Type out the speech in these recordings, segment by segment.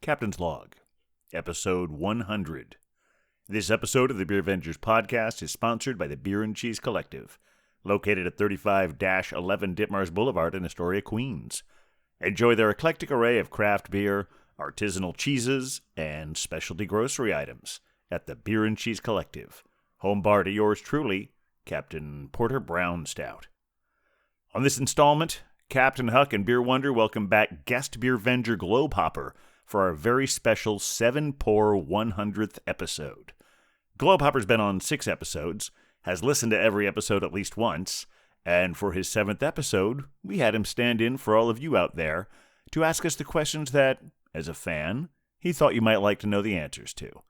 Captain's Log, Episode 100. This episode of the Beer Avengers podcast is sponsored by the Beer and Cheese Collective, located at 35-11 Ditmars Boulevard in Astoria, Queens. Enjoy their eclectic array of craft beer, artisanal cheeses, and specialty grocery items at the Beer and Cheese Collective, home bar to yours truly, Captain Porter Brown Stout. On this installment, Captain Huck and Beer Wonder welcome back guest Beer Venger Globehopper for our very special 7-Pour 100th episode. Globehopper's been on 6 episodes, has listened to every episode at least once, and for his 7th episode, we had him stand in for all of you out there to ask us the questions that, as a fan, he thought you might like to know the answers to.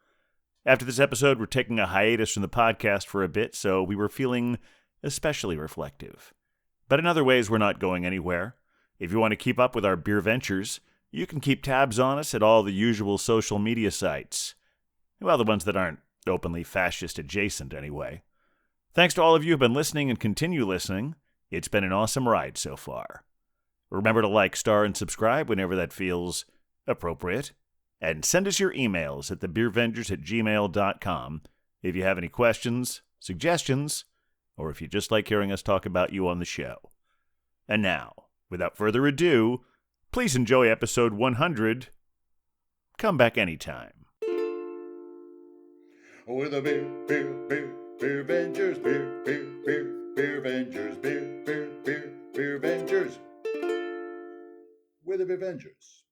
After this episode, we're taking a hiatus from the podcast for a bit, so we were feeling especially reflective. But in other ways, we're not going anywhere. If you want to keep up with our beer ventures, you can keep tabs on us at all the usual social media sites. Well, the ones that aren't openly fascist adjacent, anyway. Thanks to all of you who have been listening and continue listening. It's been an awesome ride so far. Remember to like, star, and subscribe whenever that feels appropriate. And send us your emails at thebeervengers@gmail.com if you have any questions, suggestions, or if you just like hearing us talk about you on the show. And now, without further ado, please enjoy episode 100. Come back anytime. We're the beer Vengers, beer Vengers, beer Vengers. We're the Beer Vengers.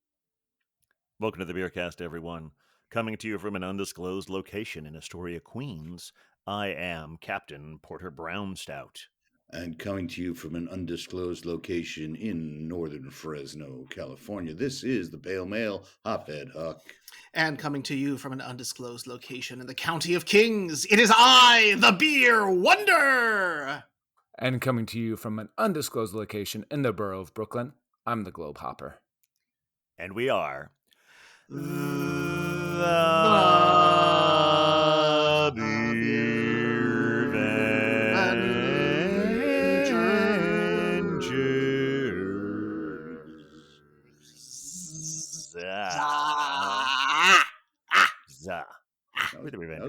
Welcome to the Beercast, everyone. Coming to you from an undisclosed location in Astoria, Queens, I am Captain Porter Brown Stout. And coming to you from an undisclosed location in northern Fresno, California, this is the Pale Male Hophead Huck. And coming to you from an undisclosed location in the County of Kings, it is I, the Beer Wonder! And coming to you from an undisclosed location in the borough of Brooklyn, I'm the Globehopper. And we are the Beer Vengers.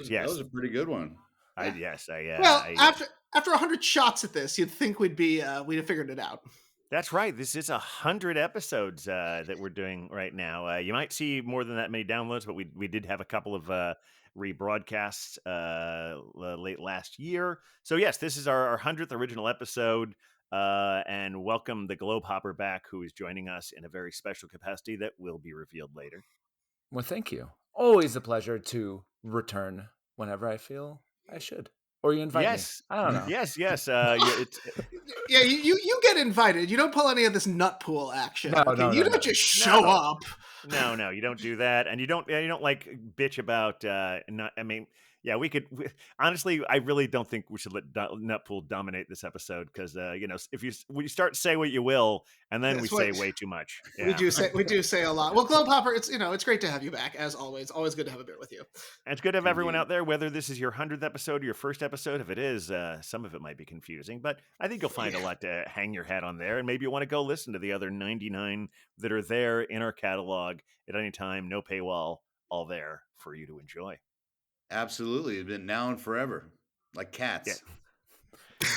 That was a pretty good one. After 100 shots at this, you'd think we'd have figured it out. That's right. This is 100 episodes that we're doing right now. You might see more than that many downloads, but we did have a couple of rebroadcasts late last year. So yes, this is our 100th original episode. And welcome the Globehopper back, who is joining us in a very special capacity that will be revealed later. Well, thank you. Always a pleasure to return whenever I feel I should. Or you invite me. I don't know. Yes. You get invited. You don't pull any of this nut pool action. No, you don't just show up. No, you don't do that, and you don't like bitch about. Honestly, I really don't think we should let Nutpool dominate this episode because if we start say what you will, and then we say way too much. Yeah. We do say a lot. Well, Globehopper, it's great to have you back as always. Always good to have a beer with you. And it's good to have everyone out there, whether this is your 100th episode or your first episode. If it is, some of it might be confusing, but I think you'll find a lot to hang your hat on there, and maybe you want to go listen to the other 99 that are there in our catalog at any time, no paywall, all there for you to enjoy. Absolutely. It's been now and forever. Like cats. Yeah.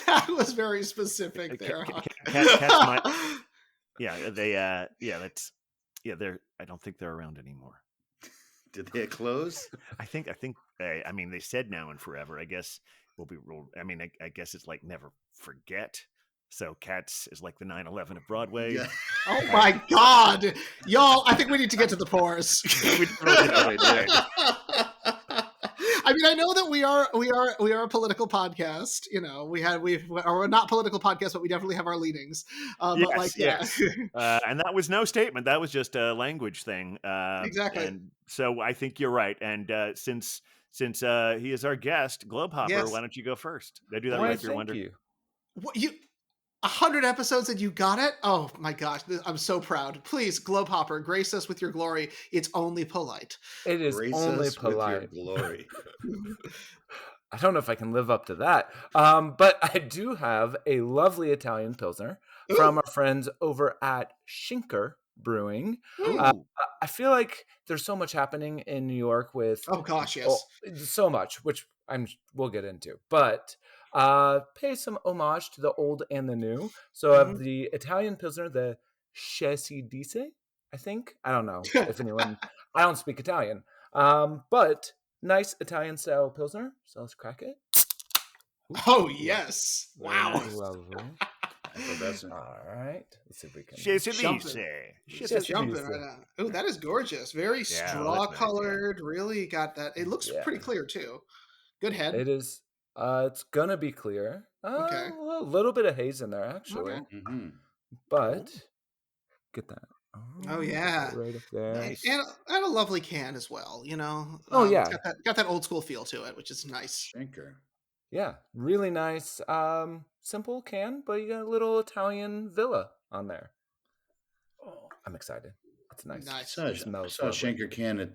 That was very specific there. Cats I don't think they're around anymore. Did they close? I think they said now and forever. I guess I guess it's like never forget. So Cats is like the 9/11 of Broadway. Yeah. Oh my God, y'all! I think we need to get to the pores. I know that we are a political podcast. We're not political podcast, but we definitely have our leanings. Yes. And that was no statement. That was just a language thing. Exactly. And so I think you're right. And since he is our guest, Globehopper, yes. Why don't you go first? Did I do that right, Beer Wonder? You. What, 100 episodes and you got it? Oh my gosh, I'm so proud. Please, Globehopper, grace us with your glory. It's only polite. It is grace only us polite. With your glory. I don't know if I can live up to that. But I do have a lovely Italian Pilsner from our friends over at Schinker Brewing. Ooh. I feel like there's so much happening in New York with Oh gosh, yes. so much, which we'll get into. But pay some homage to the old and the new. So of the Italian Pilsner, the Chassidise, I think. I don't know if anyone. I don't speak Italian, but nice Italian style Pilsner. So let's crack it. Oh yes! Wow. Nice. Lovely. All right. Let's see if we can. She's jumping right now. Oh, that is gorgeous. Very straw colored. Really got that. It looks pretty clear too. Good head. It is. It's gonna be clear. Okay. A little bit of haze in there actually, but get that. Oh yeah, right up there. Nice. And a lovely can as well. You know. Oh yeah, got that old school feel to it, which is nice. Schenker. Yeah, really nice. Simple can, but you got a little Italian villa on there. Oh, I'm excited. That's nice. Nice. I saw a Schenker can at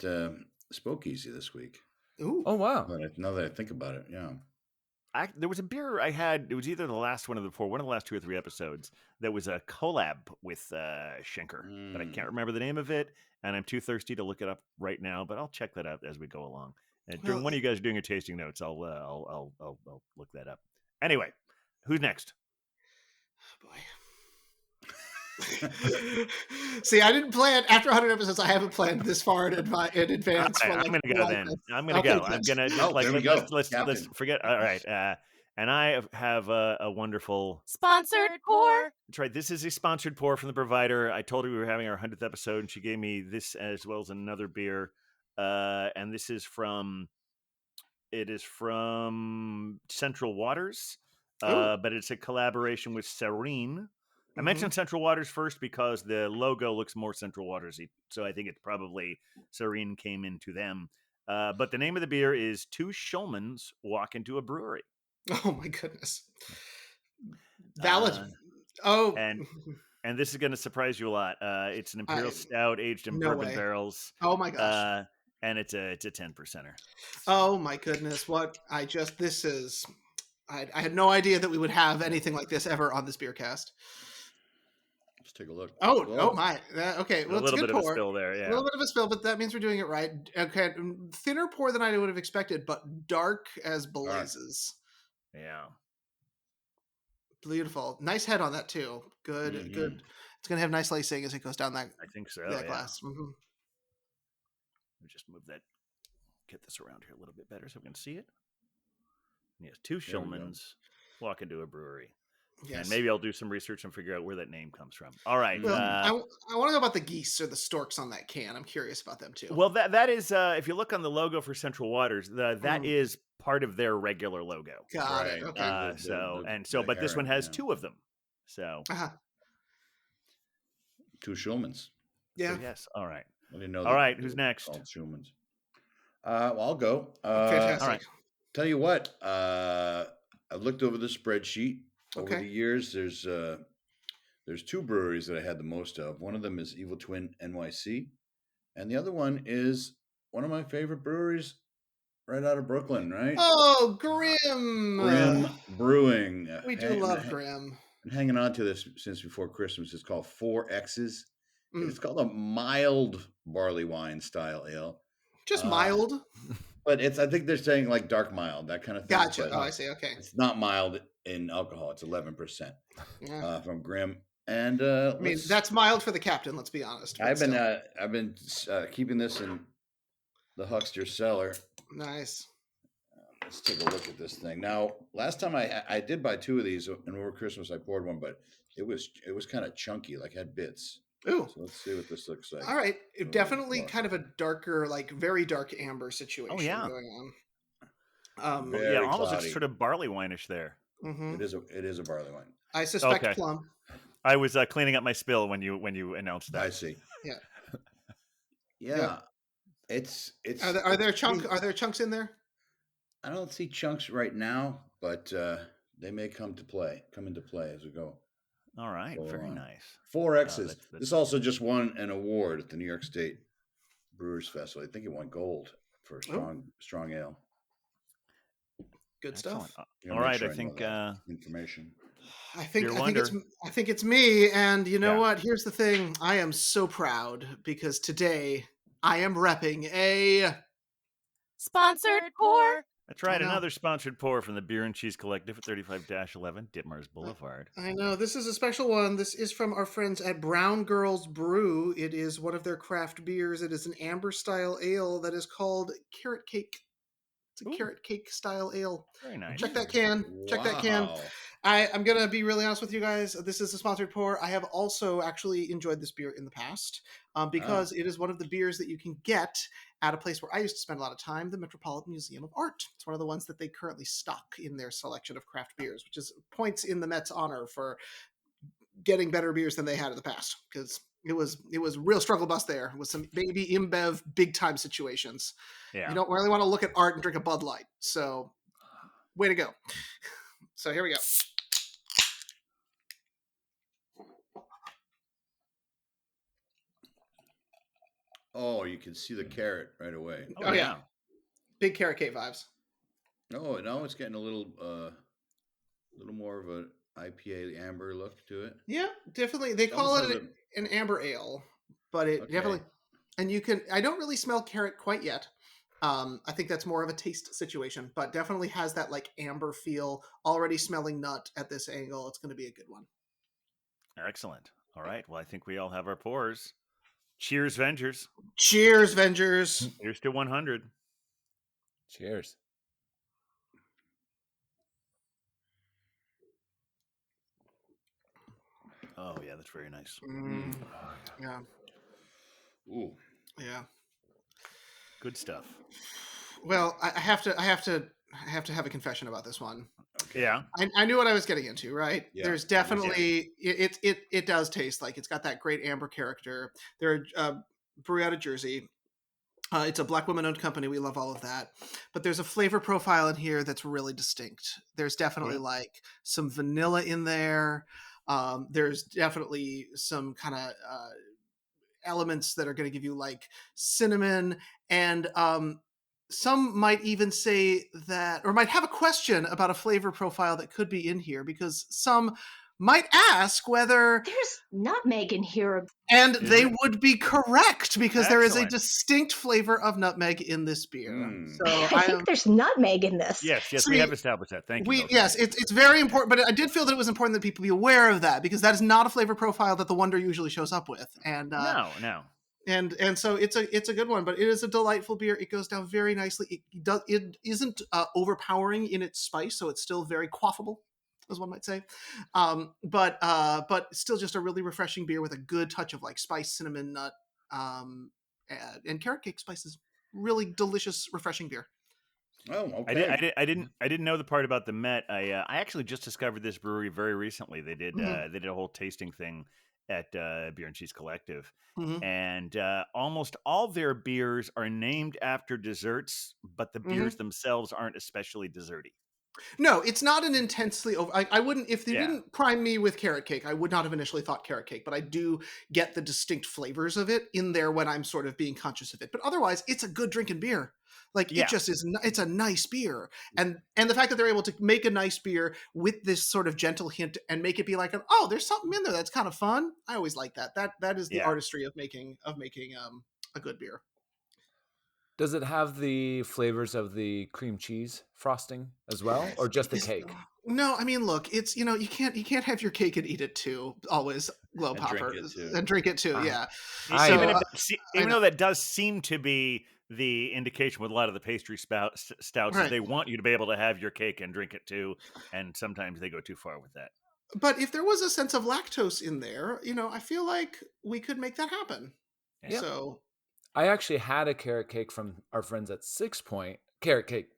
Spokeasy this week. Ooh. Oh wow. Now that I think about it, yeah. There was a beer I had. It was either the last one or the before, one of the last 2 or 3 episodes. That was a collab with Schenker, but I can't remember the name of it, and I'm too thirsty to look it up right now. But I'll check that out as we go along. And during one of you guys doing your tasting notes, I'll look that up. Anyway, who's next? Oh, boy. See, I didn't plan after 100 episodes. I haven't planned this far in advance. Right, I'm going to go then. I'm going to go. I'm going to just let's forget. All right. And I have a wonderful sponsored pour. That's right. This is a sponsored pour from the provider. I told her we were having our 100th episode, and she gave me this as well as another beer. And this is from Central Waters, but it's a collaboration with Serene. I mentioned Central Waters first because the logo looks more Central Watersy, so I think it's probably Serene came into them. But the name of the beer is Two Schulmans Walk into a Brewery. Oh my goodness. Valid. And this is going to surprise you a lot. It's an imperial stout aged in bourbon barrels. Oh my gosh. And it's a 10%er. Oh my goodness. I had no idea that we would have anything like this ever on this beer cast. Let's take a look. Oh my. Okay. Well, a little bit pour. of a spill there. Yeah. A little bit of a spill, but that means we're doing it right. Okay. Thinner pour than I would have expected, but dark as blazes. Yeah. Beautiful. Nice head on that too. Good. Good. It's going to have nice lacing as it goes down that. I think so. That glass. Mm-hmm. Let me just move that. Get this around here a little bit better so we can see it. Yes, Two Schulmans walk into a brewery. Yes. And maybe I'll do some research and figure out where that name comes from. All right. Well, I want to know about the geese or the storks on that can. I'm curious about them too. Well, that is, if you look on the logo for Central Waters, that is part of their regular logo. Got it. Okay. But this one has 2 of them. So. Two Schulmans. Yeah. So yes. All right. I didn't know. All right. Who's next? Schulmans. Well, I'll go. Fantastic. All right. Tell you what. I looked over the spreadsheet. Over the years, there's 2 breweries that I had the most of. One of them is Evil Twin NYC, and the other one is one of my favorite breweries right out of Brooklyn, right? Oh, Grimm. Grimm Brewing. We do love Grimm. Been hanging on to this since before Christmas. It's called 4X's. It's called a mild barley wine style ale. Just mild? But I think they're saying like dark mild, that kind of thing. Gotcha. I see. Okay. It's not mild in alcohol. It's 11% from Grimm. And I mean, that's mild for the captain. Let's be honest. I've been keeping this in the Huckster cellar. Nice. Let's take a look at this thing. Now, last time I did buy 2 of these, and over Christmas I poured one, but it was kind of chunky, like had bits. Ooh. So let's see what this looks like. All right. Definitely kind of a darker, like very dark amber situation going on. Almost it's sort of barley wine-ish there. Mm-hmm. It is a barley wine. I suspect plum. I was cleaning up my spill when you announced that. I see. Yeah. Yeah. It's Are there chunks in there? I don't see chunks right now, but they may come into play as we go. All right, very nice. 4X's. This also just won an award at the New York State Brewers Festival. I think it won gold for strong ale. Good stuff. All right, I think information. I think Beer I think it's Wonder. I think it's me. And you know Yeah. what? Here's the thing. I am so proud because today I am repping a Sponsored pour. That's right. I know. Another sponsored pour from the Beer and Cheese Collective at 35-11 Ditmars Boulevard. I know. This is a special one. This is from our friends at Brown Girls Brew. It is one of their craft beers. It is an amber style ale that is called Carrot Cake. It's a Ooh. carrot cake style ale. Very nice. Check that can. Check that can. Wow. I'm going to be really honest with you guys. This is a sponsored pour. I have also actually enjoyed this beer in the past because it is one of the beers that you can get at a place where I used to spend a lot of time, the Metropolitan Museum of Art. It's one of the ones that they currently stock in their selection of craft beers, which is points in the Met's honor for getting better beers than they had in the past, because it was real struggle bus there with some baby InBev big time situations. Yeah. You don't really want to look at art and drink a Bud Light. So way to go. So here we go. Oh, you can see the carrot right away. Oh, yeah. Big carrot cake vibes. Oh, now it's getting a little more of a IPA amber look to it. Yeah, definitely. They call it an amber ale, but it definitely, and you can, I don't really smell carrot quite yet. I think that's more of a taste situation, but definitely has that like amber feel, already smelling nut at this angle. It's going to be a good one. Excellent. All right. Well, I think we all have our pours. Cheers, Vengers. Cheers, Vengers. Here's to 100. Cheers. Oh, yeah, that's very nice. Yeah. Ooh. Yeah. Good stuff. Well, I have to have a confession about this one. Okay. Yeah. I knew what I was getting into, right? Yeah. There's definitely it does taste like it's got that great amber character. They're brewery out of Jersey. It's a Black woman-owned company. We love all of that. But there's a flavor profile in here that's really distinct. There's definitely like some vanilla in there. There's definitely some kind of elements that are going to give you like cinnamon, and some might even say that, or might have a question about a flavor profile that could be in here, because some might ask whether There's nutmeg in here. and they would be correct, because there is a Excellent. distinct flavor of nutmeg in this beer. So I think there's nutmeg in this. Yes, So we have established that. Thank you. both. yes, it's very important, but I did feel that it was important that people be aware of that, because that is not a flavor profile that the Wonder usually shows up with. And No. and so it's a good one, but it is a delightful beer. It goes down very nicely. It isn't overpowering in its spice, so it's still very quaffable, as one might say. But still just a really refreshing beer with a good touch of like spice, cinnamon, nut, and carrot cake spices. Really delicious, refreshing beer. Oh, okay. I didn't know the part about the Met. I actually just discovered this brewery very recently. They did they did a whole tasting thing at Beer and Cheese Collective, and almost all their beers are named after desserts, but the beers themselves aren't especially desserty. No, it's not an intensely over. I wouldn't, if they didn't prime me with carrot cake, I would not have initially thought carrot cake, but I do get the distinct flavors of it in there when I'm sort of being conscious of it. But otherwise, it's a good drinking beer. Like it just is. It's a nice beer, and the fact that they're able to make a nice beer with this sort of gentle hint and make it be like, oh, there's something in there that's kind of fun. I always like that. That is the artistry of making a good beer. Does it have the flavors of the cream cheese frosting as well, or just the cake? No, I mean, look, it's, you can't have your cake and eat it too. Always, Glow Popper, and drink it too. Yeah. Even though that does seem to be the indication with a lot of the pastry stouts, is they want you to be able to have your cake and drink it too, and sometimes they go too far with that. But if there was a sense of lactose in there, I feel like we could make that happen. Yeah. So I actually had a carrot cake from our friends at 6 Point, carrot cake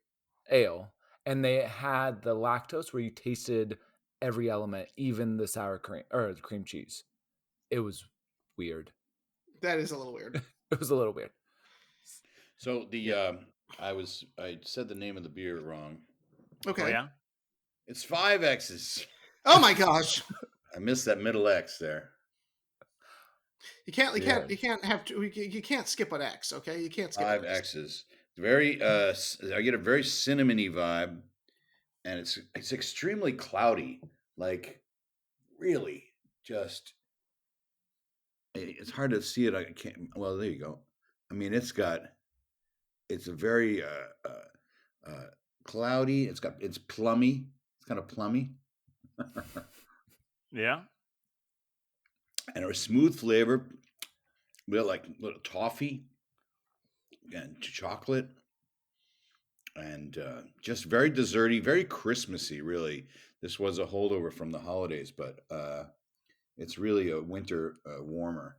ale, and they had the lactose where you tasted every element, even the sour cream or the cream cheese. It was weird. That is a little weird. It was a little weird. So I said the name of the beer wrong. Okay. Oh, yeah? It's 5 X's. Oh my gosh. I missed that middle X there. You can't skip an X, okay? You can't skip 5 X's. Very I get a very cinnamony vibe, and it's extremely cloudy. Like, really, just it's hard to see it. I can't. Well, there you go. I mean, it's a very cloudy. It's plummy. It's kind of plummy. Yeah. And a smooth flavor. We got like little toffee and chocolate, and just very desserty, very Christmassy. Really, this was a holdover from the holidays, but it's really a winter warmer.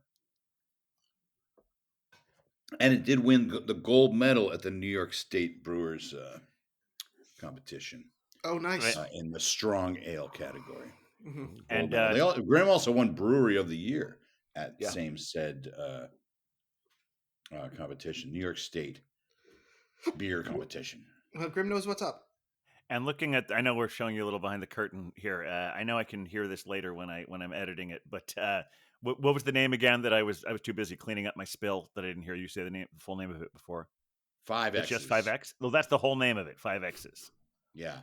And it did win the gold medal at the New York State Brewers competition. Oh, nice. In the strong ale category. Mm-hmm. And Grimm also won Brewery of the Year at same said competition, New York State beer competition. Well, Grimm knows what's up. And looking at, I know we're showing you a little behind the curtain here. I know I can hear this later when I'm editing it. But what was the name again? That I was too busy cleaning up my spill that I didn't hear you say the full name of it before. 5X. It's just 5X. Well, that's the whole name of it. 5X's. Yeah.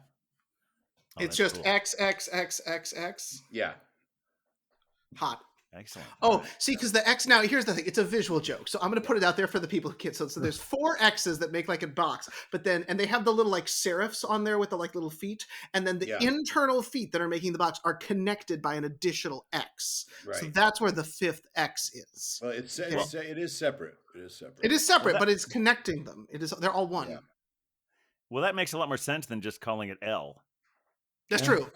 It's just cool. XXXXX. Yeah. Hot. Excellent. Oh, see, because the X, now here's the thing, it's a visual joke, so I'm going to put it out there for the people who can't. So there's 4 X's that make like a box, but then, and they have the little like serifs on there with the like little feet, and then the internal feet that are making the box are connected by an additional X. Right. So that's where the 5th X is. Well, it is separate. It is separate. It is separate, but it's connecting them. They're all one. Yeah. Well, that makes a lot more sense than just calling it L. That's true.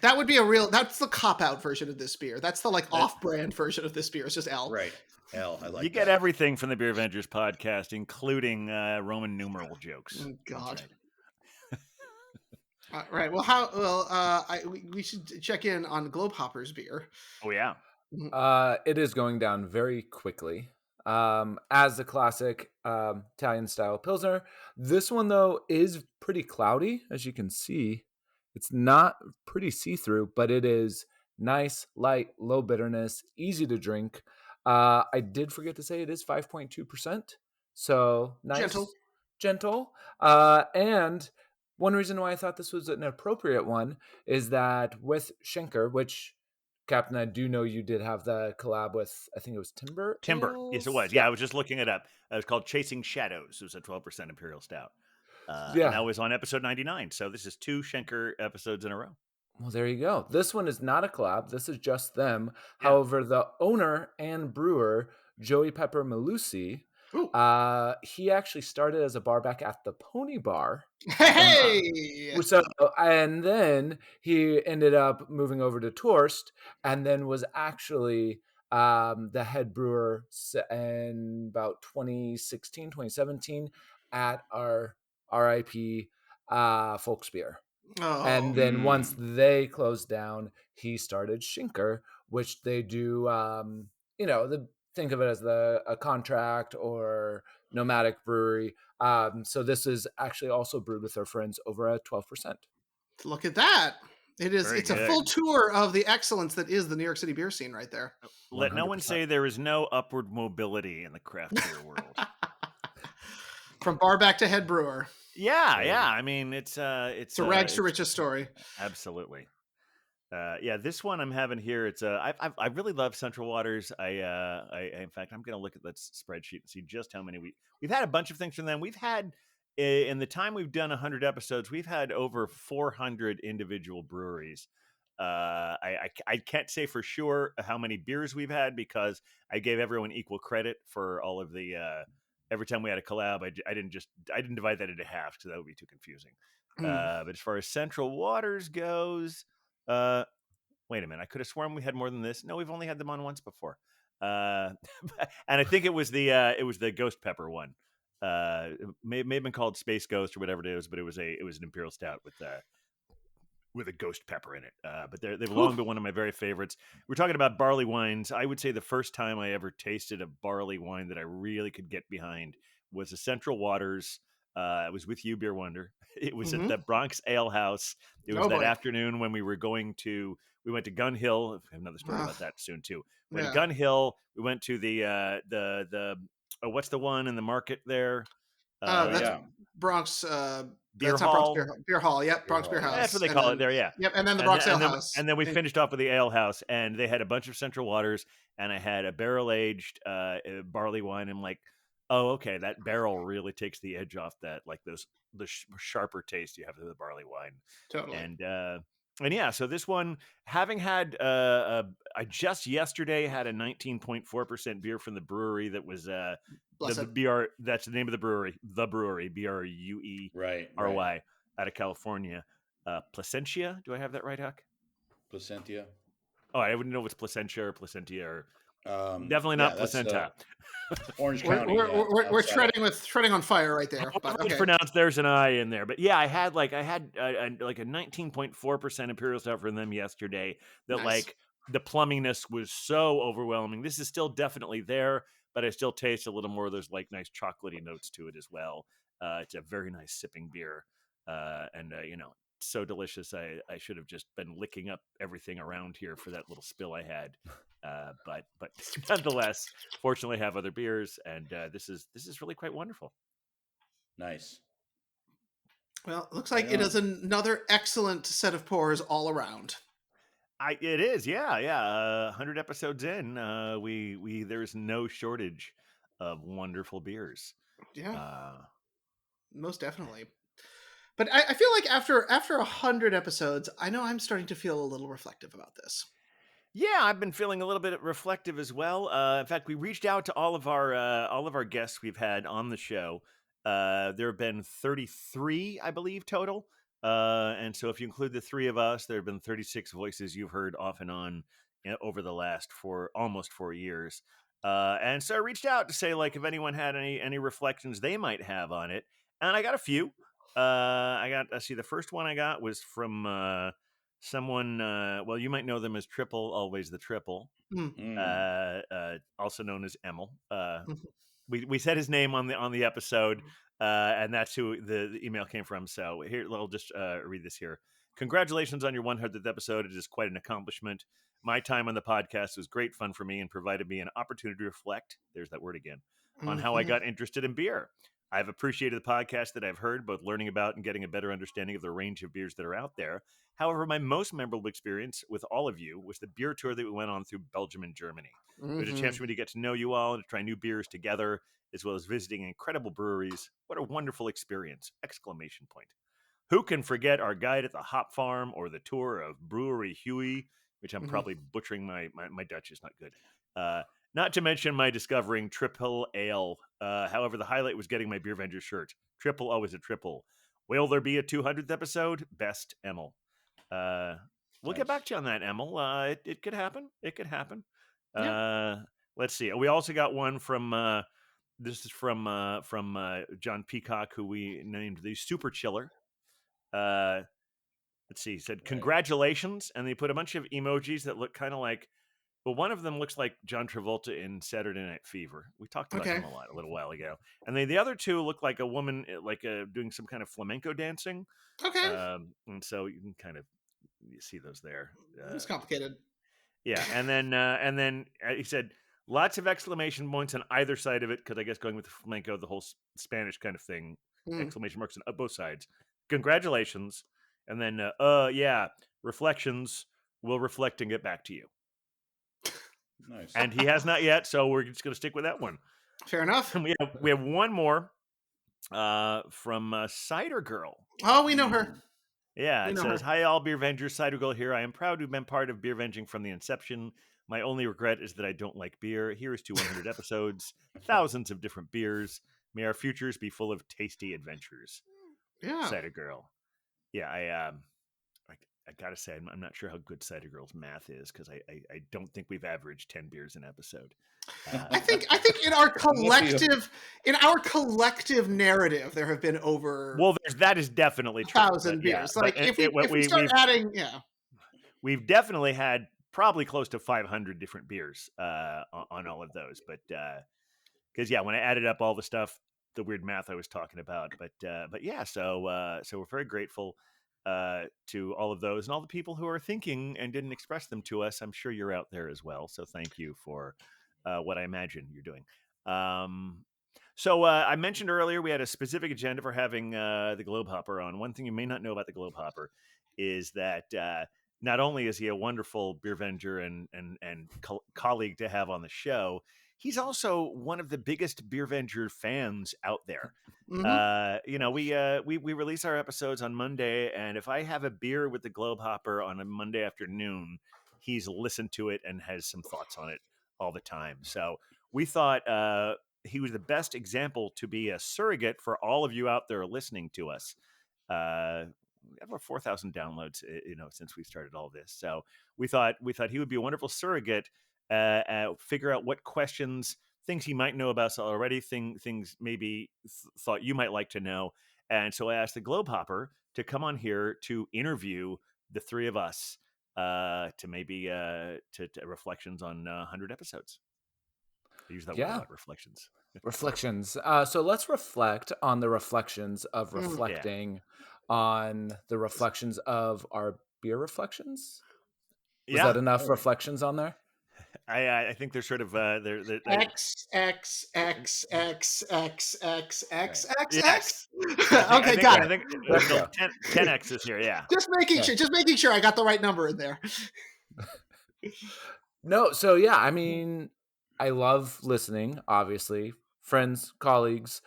That would be that's the cop-out version of this beer. That's the like off-brand version of this beer. It's just L. Right. L. I like you get everything from the Beer Avengers podcast, including Roman numeral jokes. Oh, God. Right. Right. Well, we should check in on Globehopper's beer. Oh, yeah. It is going down very quickly. As the classic Italian-style Pilsner. This one, though, is pretty cloudy, as you can see. It's not pretty see-through, but it is nice, light, low bitterness, easy to drink. I did forget to say it is 5.2%. So nice. Gentle. And one reason why I thought this was an appropriate one is that with Schenker, which, Captain, I do know you did have the collab with, I think it was Timber. Yes, it was. Yeah, I was just looking it up. It was called Chasing Shadows. It was a 12% Imperial Stout. And that was on episode 99. So this is 2 Schenker episodes in a row. Well, there you go. This one is not a collab. This is just them. Yeah. However, the owner and brewer, Joey Pepper Malusi, he actually started as a barback at the Pony Bar. Hey! And then he ended up moving over to Torst and then was actually the head brewer in about 2016, 2017 at our RIP Folksbier. Oh. And then once they closed down, he started Schenker, which they do, think of it as a contract or nomadic brewery. So this is actually also brewed with their friends over at 12%. Look at that. It's a full tour of the excellence that is the New York City beer scene right there. Let 100%. No one say there is no upward mobility in the craft beer world. From barback to head brewer. Yeah. I mean, it's a rags to riches story. Absolutely. This one I'm having here. It's I really love Central Waters. In fact, I'm going to look at that spreadsheet and see just how many we've had a bunch of things from them. We've had in the time we've done 100 episodes, we've had over 400 individual breweries. I can't say for sure how many beers we've had because I gave everyone equal credit for all of the. Every time we had a collab, I didn't divide that into half because that would be too confusing. But as far as Central Waters goes, wait a minute, I could have sworn we had more than this. No, we've only had them on once before. And I think it was the Ghost Pepper one. It may have been called Space Ghost or whatever it is, but it was an Imperial Stout with a ghost pepper in it. But they've long been one of my very favorites. We're talking about barley wines. I would say the first time I ever tasted a barley wine that I really could get behind was a Central Waters. It was with you, Beer Wonder. It was at the Bronx Ale House. It was afternoon when we went to Gun Hill. I have another story about that soon too. We went to Gun Hill. We went to the what's the one in the market there? That's Bronx. Beer that's Hall. Not Bronx Beer Hall. Yep, Bronx Beer House. That's what they call it there. Yeah. Yep, and then the Bronx Ale House. And then we finished off with the Ale House, and they had a bunch of Central Waters, and I had a barrel aged barley wine. I'm like, oh, okay, that barrel really takes the edge off that, like the sharper taste you have of the barley wine. Totally. And yeah, so this one, having had, I just yesterday had a 19.4% beer from the brewery that was the BR. That's the name of the brewery, BRUERY, right, out of California. Placentia. Do I have that right, Huck? Placentia. Oh, I wouldn't know if it's Placentia or Placentia or definitely not Placenta. Orange County. We're treading on fire right there. But okay. Pronounce there's an I in there, but yeah, I had like a 19.4% Imperial Stout from them yesterday. That like the plumminess was so overwhelming. This is still definitely there, but I still taste a little more of those like nice chocolatey notes to it as well. It's a very nice sipping beer, and so delicious. I should have just been licking up everything around here for that little spill I had. But nonetheless, fortunately, I have other beers, and this is really quite wonderful. Nice. Well, it looks like it is another excellent set of pours all around. It is, yeah. 100 episodes in, we there's no shortage of wonderful beers. Yeah, most definitely. But I feel like after 100 episodes, I know I'm starting to feel a little reflective about this. Yeah, I've been feeling a little bit reflective as well. In fact, we reached out to all of our guests we've had on the show. There have been 33, I believe, total. And so if you include the three of us, there have been 36 voices you've heard off and on over the last almost 4 years. And so I reached out to say, like, if anyone had any reflections they might have on it. And I got a few. The first one I got was from someone, well, you might know them as Triple, always the Triple, also known as Emil. We said his name on the episode, and that's who the email came from. So here, I'll just read this here. Congratulations on your 100th episode. It is quite an accomplishment. My time on the podcast was great fun for me and provided me an opportunity to reflect, there's that word again, on how I got interested in beer. I've appreciated the podcast that I've heard, both learning about and getting a better understanding of the range of beers that are out there. However, my most memorable experience with all of you was the beer tour that we went on through Belgium and Germany. It was a chance for me to get to know you all and to try new beers together, as well as visiting incredible breweries. What a wonderful experience! ! Who can forget our guide at the hop farm or the tour of Brewery Huey, which I'm probably butchering, my Dutch is not good. Not to mention my discovering Triple Ale. However, the highlight was getting my Beer Venger shirt. Triple, always a triple. Will there be a 200th episode? Best, Emil. We'll get back to you on that, Emil. It could happen. It could happen. Yeah. Let's see. We also got one from, this is from John Peacock, who we named the Super Chiller. Let's see. He said, congratulations. And they put a bunch of emojis that look kind of like, well, one of them looks like John Travolta in Saturday Night Fever. We talked about him a little while ago. And the other two look like a woman, like doing some kind of flamenco dancing. Okay. And so you can kind of see those there. It's complicated. Yeah. And then he said, lots of exclamation points on either side of it, because I guess going with the flamenco, the whole Spanish kind of thing, exclamation marks on both sides. Congratulations. And then, reflections. We'll reflect and get back to you. Nice. And he has not yet, so we're just going to stick with that one. Fair enough. And we have one more from Cider Girl. Oh, we know her. Yeah, it says, hi, all Beer Vengers, Cider Girl here. I am proud to have been part of Beer Venging from the inception. My only regret is that I don't like beer. Here is to 100 episodes, thousands of different beers. May our futures be full of tasty adventures. Yeah. Cider Girl. Yeah, I gotta say, I'm not sure how good Cider Girl's math is, because I don't think we've averaged 10 beers an episode. I think in our collective narrative, there have been over. Well, that is definitely true. 1,000 beers. Yeah, like if we start adding, we've definitely had probably close to 500 different beers on all of those. But because when I added up all the stuff, the weird math I was talking about, but yeah, so we're very grateful to all of those and all the people who are thinking and didn't express them to us. I'm sure you're out there as well. So thank you for what I imagine you're doing. So I mentioned earlier we had a specific agenda for having the Globe Hopper on. One thing you may not know about the Globe Hopper is that not only is he a wonderful beer venger and colleague to have on the show, he's also one of the biggest beer venger fans out there. We release our episodes on Monday, and if I have a beer with the Globe Hopper on a Monday afternoon, he's listened to it and has some thoughts on it all the time. So we thought he was the best example to be a surrogate for all of you out there listening to us. We have over 4,000 downloads, since we started all this. So we thought he would be a wonderful surrogate. Figure out what questions, things he might know about us already, things maybe thought you might like to know. And so I asked the Globe Hopper to come on here to interview the three of us to maybe to reflections on 100 episodes. I use that word a lot, reflections. Reflections. So let's reflect on the reflections of reflecting on the reflections of our beer reflections. Was that enough reflections on there? I think they're sort of they're X X X X X X X X Yes. X. Okay, got it. I think 10 X's here. Yeah. Just making sure I got the right number in there. No, so yeah, I mean, I love listening. Obviously, friends, colleagues,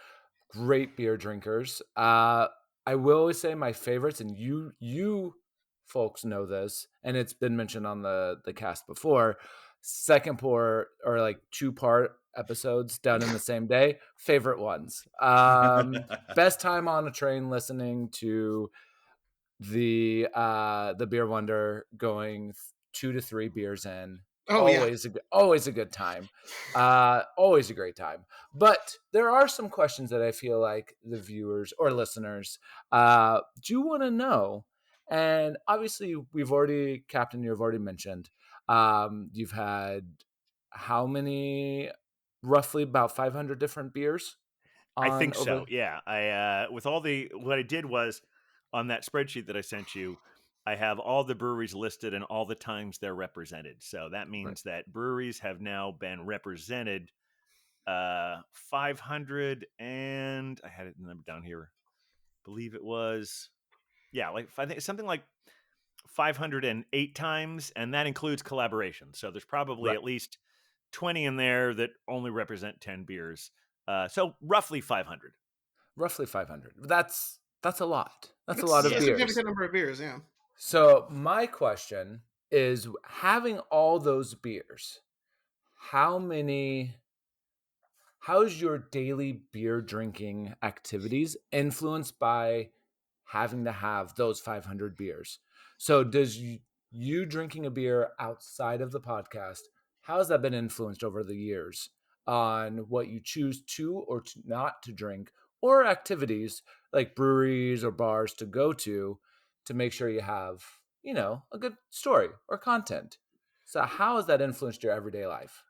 great beer drinkers. I will always say my favorites, and you folks know this, and it's been mentioned on the cast before. Second pour or like 2-part episodes done in the same day, favorite ones. Best time on a train listening to the Beer Wonder going 2 to 3 beers in. Always a good time. Always a great time. But there are some questions that I feel like the viewers or listeners do want to know. And obviously, Captain, you've already mentioned, you've had how many, roughly about 500 different beers? I think so. Yeah. What I did was on that spreadsheet that I sent you, I have all the breweries listed and all the times they're represented. So that means that breweries have now been represented 500 and I had it number down here. Believe it was, I think something like 508 times, and that includes collaboration. So there's probably at least 20 in there that only represent 10 beers. So roughly 500. Roughly 500. That's a lot. That's a lot of beers. A significant number of beers, yeah. So my question is, having all those beers, how's your daily beer drinking activities influenced by having to have those 500 beers? So does you drinking a beer outside of the podcast, how has that been influenced over the years on what you choose to or not to drink, or activities like breweries or bars to go to make sure you have, a good story or content? So how has that influenced your everyday life?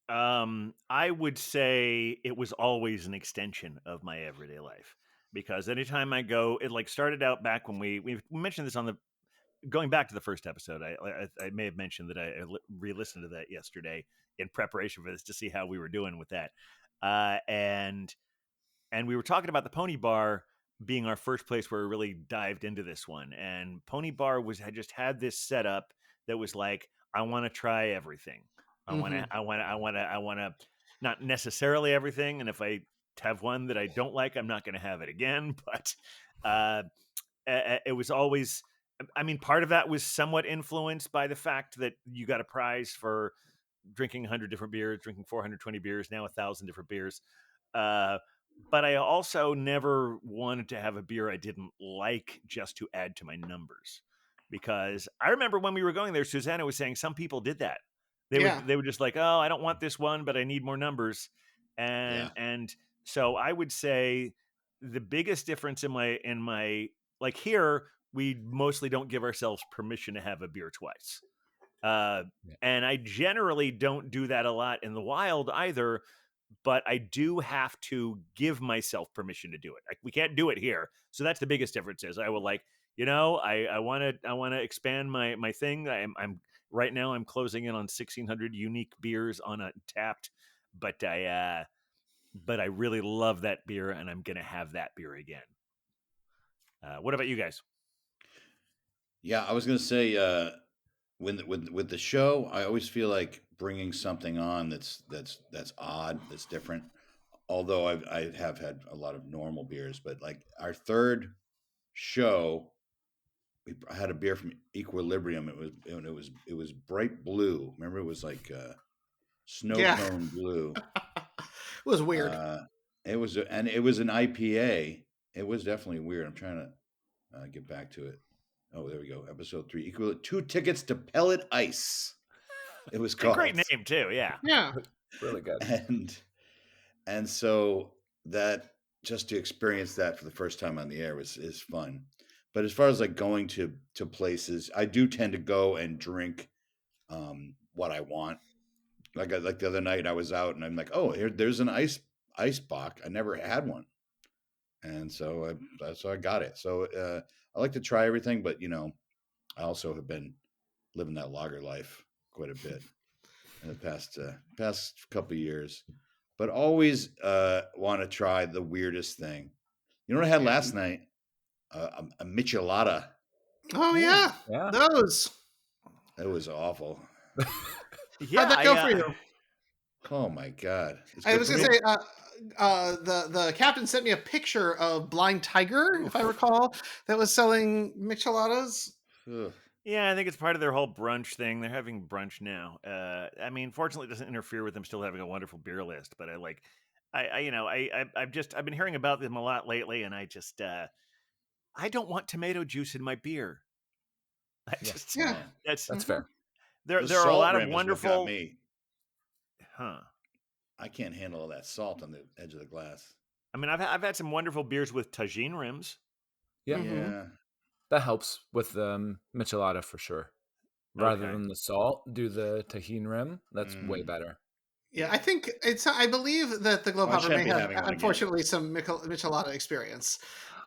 I would say it was always an extension of my everyday life, because anytime I go, it like started out back when we mentioned this going back to the first episode. I may have mentioned that I re-listened to that yesterday in preparation for this to see how we were doing with that. And we were talking about the Pony Bar being our first place where we really dived into this one. And Pony Bar had just had this setup that was like, I want to try everything. I want to, not necessarily everything. And if I have one that I don't like, I'm not going to have it again. But it was always, I mean, part of that was somewhat influenced by the fact that you got a prize for drinking 100 different beers, drinking 420 beers, now 1,000 different beers. But I also never wanted to have a beer I didn't like just to add to my numbers. Because I remember when we were going there, Susanna was saying some people did that. They would just like, oh, I don't want this one, but I need more numbers. And so I would say the biggest difference in my like here, we mostly don't give ourselves permission to have a beer twice. And I generally don't do that a lot in the wild either, but I do have to give myself permission to do it. We can't do it here. So that's the biggest difference. Is I will like, I want to expand my thing. I'm right now I'm closing in on 1,600 unique beers on Untappd, but but I really love that beer, and I'm going to have that beer again. What about you guys? Yeah, I was gonna say with the show, I always feel like bringing something on that's odd, that's different. Although I have had a lot of normal beers, but like our third show, I had a beer from Equilibrium. It was bright blue. Remember, it was like snow Yeah. cone blue. It was weird. It was an IPA. It was definitely weird. I'm trying to get back to it. Oh, there we go. Episode 3. Equal 2 tickets to Pellet Ice. It was It's a called. great name too. Yeah. Yeah. Really good. And so that, just to experience that for the first time on the air is fun. But as far as like going to places, I do tend to go and drink what I want. Like the other night, I was out and I'm like, oh, there's an ice bock. I never had one, and so I got it. So I like to try everything, but I also have been living that lager life quite a bit in the past couple of years, but always want to try the weirdest thing. You know what I had last night? A michelada. Oh yeah. Those. It was awful. How'd that go for you? Oh my god! I was gonna say, the captain sent me a picture of Blind Tiger, if I recall, that was selling micheladas. Ugh. Yeah, I think it's part of their whole brunch thing. They're having brunch now. I mean, fortunately, it doesn't interfere with them still having a wonderful beer list. But I've been hearing about them a lot lately, and I don't want tomato juice in my beer. That's fair. There are a lot of wonderful. Me. Huh. I can't handle all that salt on the edge of the glass. I mean, I've had some wonderful beers with tagine rims. Yeah. Yeah. That helps with the michelada for sure. Rather than the salt, do the tahini rim. That's way better. Yeah, I think I believe that the Globehopper may have, unfortunately, some michelada experience.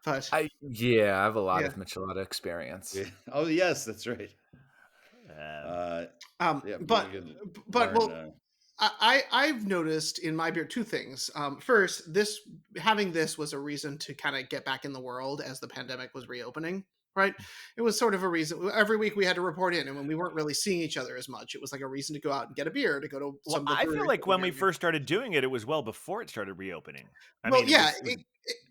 But I have a lot of michelada experience. Yeah. Oh yes, that's right. I've noticed in my beer two things. First, having this was a reason to kind of get back in the world as the pandemic was reopening. Right, it was sort of a reason. Every week we had to report in, and when we weren't really seeing each other as much, it was like a reason to go out and get a beer, to go to some. Well, I feel like when we first started doing it, it was well before it started reopening.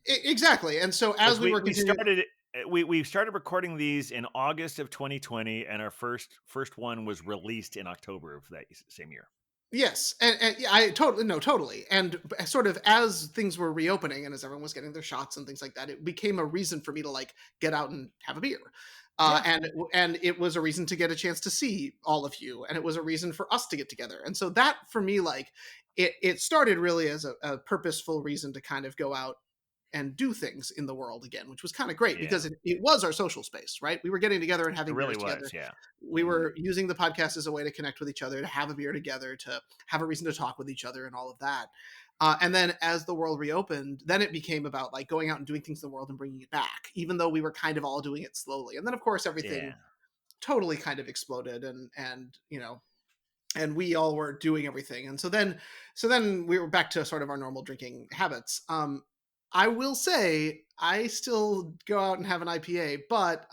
Exactly. And so as we started recording these in August of 2020, and our first one was released in October of that same year. Yes, and I totally. And sort of as things were reopening and as everyone was getting their shots and things like that, it became a reason for me to like get out and have a beer. And it was a reason to get a chance to see all of you, and it was a reason for us to get together. And so that for me, like it started really as a purposeful reason to kind of go out and do things in the world again, which was kind of great because it was our social space, right? We were getting together and having beers together. Yeah. We were using the podcast as a way to connect with each other, to have a beer together, to have a reason to talk with each other and all of that. And then as the world reopened, then it became about like going out and doing things in the world and bringing it back, even though we were kind of all doing it slowly. And then of course, everything totally kind of exploded and we all were doing everything. And so then we were back to sort of our normal drinking habits. I will say I still go out and have an IPA, but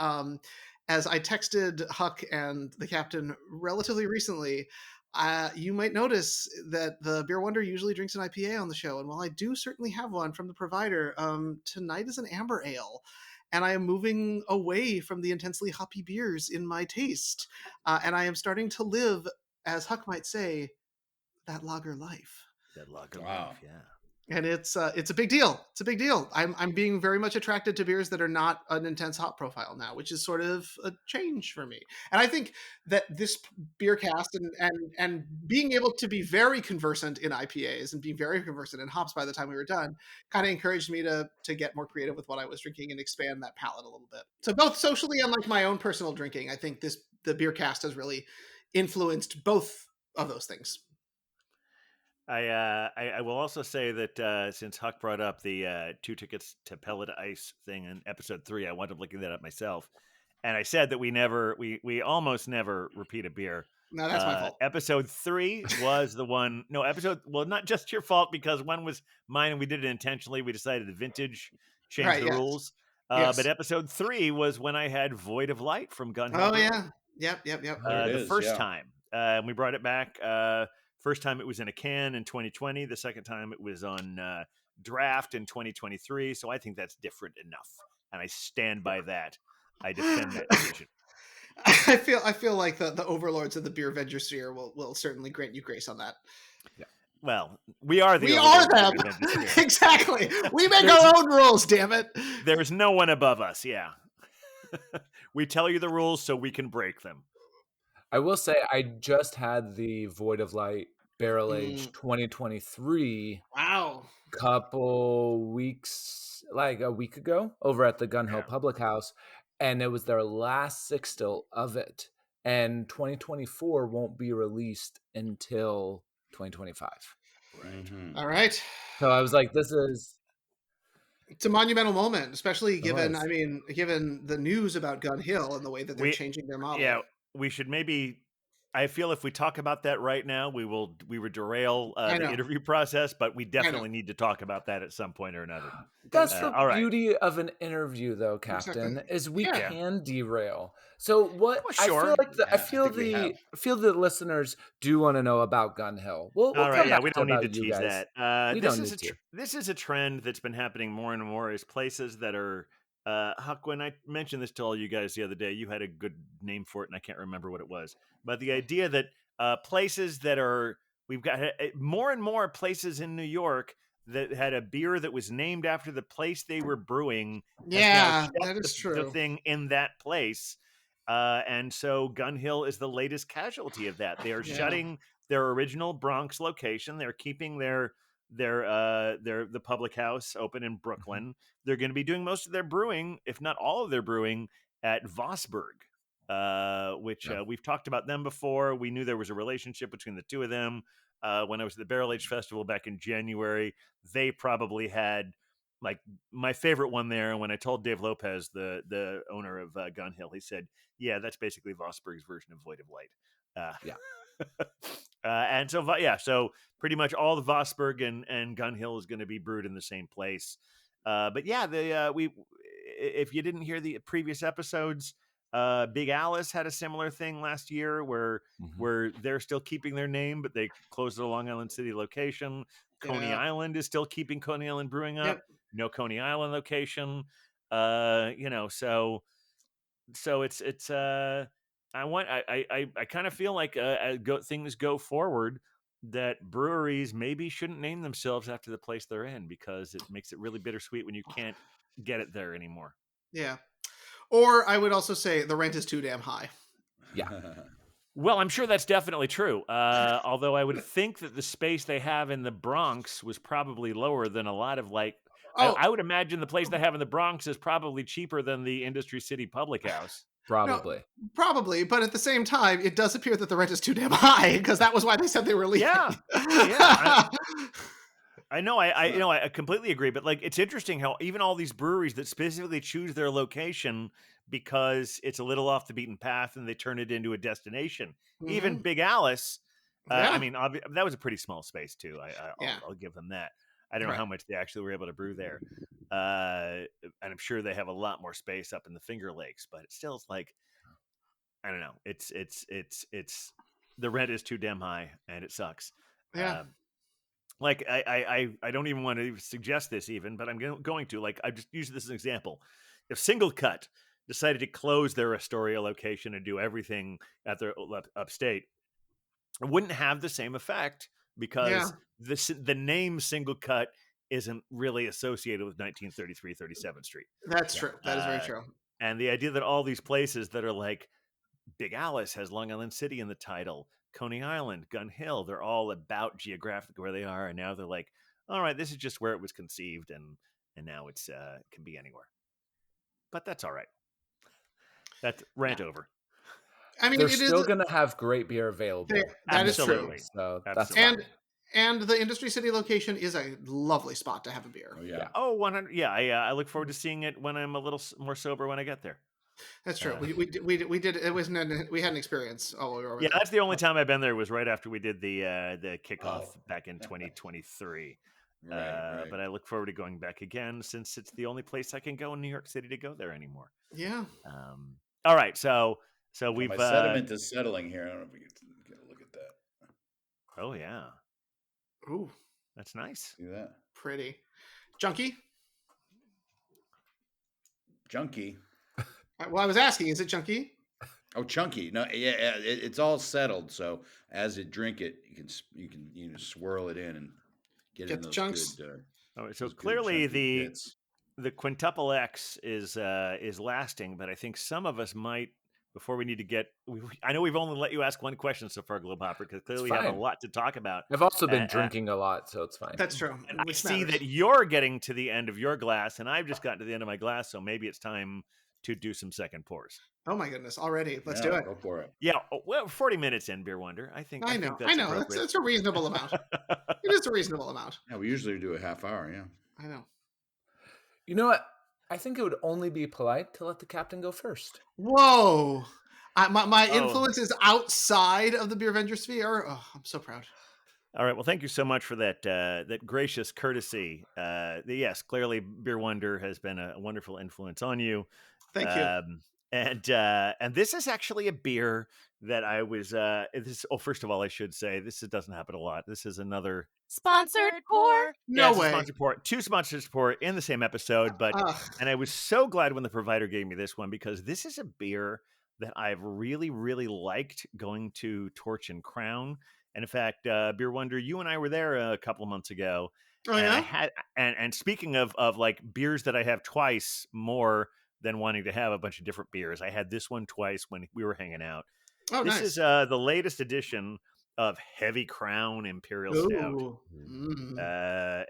as I texted Huck and the captain relatively recently, you might notice that the Beer Wonder usually drinks an IPA on the show. And while I do certainly have one from the provider, tonight is an amber ale. And I am moving away from the intensely hoppy beers in my taste. And I am starting to live, as Huck might say, that lager life. That lager life, yeah. And it's a big deal. It's a big deal. I'm being very much attracted to beers that are not an intense hop profile now, which is sort of a change for me. And I think that this beer cast and being able to be very conversant in IPAs and being very conversant in hops by the time we were done kind of encouraged me to get more creative with what I was drinking and expand that palate a little bit. So both socially and like my own personal drinking, I think the beer cast has really influenced both of those things. I will also say that since Huck brought up the 2 tickets to Pellet Ice thing in episode 3, I wound up looking that up myself, and I said that we almost never repeat a beer. No, that's my fault. Episode 3 was the one. No, not just your fault, because one was mine and we did it intentionally. We decided the vintage changed the Yes. rules. Yes. But episode 3 was when I had Void of Light from Gun Hill. Oh, yeah. Yep. There it The is, first yeah. time. We brought it back. First time it was in a can in 2020. The second time it was on draft in 2023. So I think that's different enough. And I stand by that. I defend that decision. I feel like the overlords of the Beer Avenger sphere will certainly grant you grace on that. Well, we are We overlords are of them. the Beer Avenger sphere. Exactly. We make our own rules, damn it. There's no one above us. Yeah. We tell you the rules so we can break them. I will say I just had the Void of Light Barrel Age 2023 Wow. couple weeks, like a week ago, over at the Gun Hill Yeah. Public House, and it was their last sixtel of it. And 2024 won't be released until 2025. Right. Mhm. All right. So I was like, this is It's a monumental moment, especially It given, was. given the news about Gun Hill and the way that they're We- changing their model. Yeah, we should maybe. I feel if we talk about that right now, we would derail I the know. interview process. But we definitely need to talk about that at some point or another. That's Uh, the all right. beauty of an interview, though, Captain, Exactly. is we Yeah. can derail. So what Well, I sure. feel like Yeah, I I feel think we have. the listeners do want to know about Gun Hill. We'll All right, come yeah, back we don't need about to you tease guys. that. We This don't is need to. this is a trend that's been happening more and more. Is places that are. Huck, when I mentioned this to all you guys the other day, you had a good name for it, and I can't remember what it was. But the idea that places that are, we've got more and more places in New York that had a beer that was named after the place they were brewing. has now Yeah, shut that is the true. thing in that place. And so Gun Hill is the latest casualty of that. They are Yeah. shutting their original Bronx location. They're keeping the public house open in Brooklyn. They're going to be doing most of their brewing, if not all of their brewing, at Vosburg, which we've talked about them before. We knew there was a relationship between the two of them. When I was at the Barrel Age Festival back in January, they probably had like my favorite one there. And when I told Dave Lopez, the owner of Gun Hill, he said, "Yeah, that's basically Vosburg's version of Void of Light." Yeah. And so pretty much all the Vosburg and Gun Hill is going to be brewed in the same place. But yeah, if you didn't hear the previous episodes, Big Alice had a similar thing last year where they're still keeping their name, but they closed the Long Island City location. Coney Yeah. Island is still keeping Coney Island Brewing up. Yep. No Coney Island location. So it's I kind of feel like things go forward that breweries maybe shouldn't name themselves after the place they're in, because it makes it really bittersweet when you can't get it there anymore. Yeah. Or I would also say the rent is too damn high. Yeah. Well, I'm sure that's definitely true. Although I would think that the space they have in the Bronx was probably lower than a lot of I would imagine the place they have in the Bronx is probably cheaper than the Industry City Public House. Probably. Probably, but at the same time, it does appear that the rent is too damn high, because that was why they said they were leaving. Yeah. I know. I completely agree. But it's interesting how even all these breweries that specifically choose their location because it's a little off the beaten path and they turn it into a destination. Even Big Alice. Yeah. That was a pretty small space too. Yeah. I'll give them that. I don't know Right. how much they actually were able to brew there, and I'm sure they have a lot more space up in the Finger Lakes. But it still is I don't know. It's the rent is too damn high, and it sucks. Yeah. I don't even want to suggest this even, but I'm going to. I just use this as an example. If Single Cut decided to close their Astoria location and do everything at their upstate, it wouldn't have the same effect because the name Single Cut isn't really associated with 1933 37th Street. That's true. That is very true. And the idea that all these places that are like Big Alice has Long Island City in the title, Coney Island, Gun Hill, they're all about geographically where they are. And now they're like, all right, this is just where it was conceived. And now it's can be anywhere. But that's all right. That's rant over. I mean, They're it still is going to have great beer available. that is true. Absolutely. So that's Absolutely. fine. And the Industry City location is a lovely spot to have a beer. Oh yeah. Oh, 100. Yeah, I look forward to seeing it when I'm a little more sober when I get there. That's true. We did. It was we had an experience. Oh, we were over Yeah, there. that's the only time I've been there was right after we did the kickoff Oh. back in 2023. Right. But I look forward to going back again since it's the only place I can go in New York City to go there anymore. Yeah. All right, so we've My sediment is settling here. I don't know if we get a look at that. Oh yeah, Ooh, that's nice. See that? pretty. Junkie? Junkie. Well, I was asking, is it junkie? Oh, chunky. No, yeah, it's all settled. So as you drink it, you can swirl it in and get in the those chunks. good. All right, so those good clearly chunky bits. the quintuple X is lasting, but I think some of us might. Before we need to get, I know we've only let you ask one question so far, Globehopper, because clearly we have a lot to talk about. I've also been drinking a lot, so it's fine. That's true. And I see that you're getting to the end of your glass, and I've just gotten to the end of my glass, so maybe it's time to do some second pours. Oh my goodness! Already, let's do it. Go for it. Yeah, well, 40 minutes in, Beer Wonder. I think. I know. That's a reasonable amount. It is a reasonable amount. Yeah, we usually do a half hour. Yeah. I know. You know what? I think it would only be polite to let the captain go first. Whoa! My influence is outside of the Beer Avenger sphere. Oh, I'm so proud. All right. Well, thank you so much for that gracious courtesy. Yes, clearly, Beer Wonder has been a wonderful influence on you. Thank you. And this is actually a beer that I was. First of all, I should say this doesn't happen a lot. This is another Sponsored pour. No way. Sponsored pour. Two sponsored pour in the same episode, and I was so glad when the provider gave me this one because this is a beer that I've really, really liked going to Torch and Crown. And in fact, Beer Wonder, you and I were there a couple of months ago. Oh, and yeah? I had, and speaking of like beers that I have twice more than wanting to have a bunch of different beers, I had this one twice when we were hanging out. Oh, this nice. is the latest edition of Heavy Crown Imperial Stout.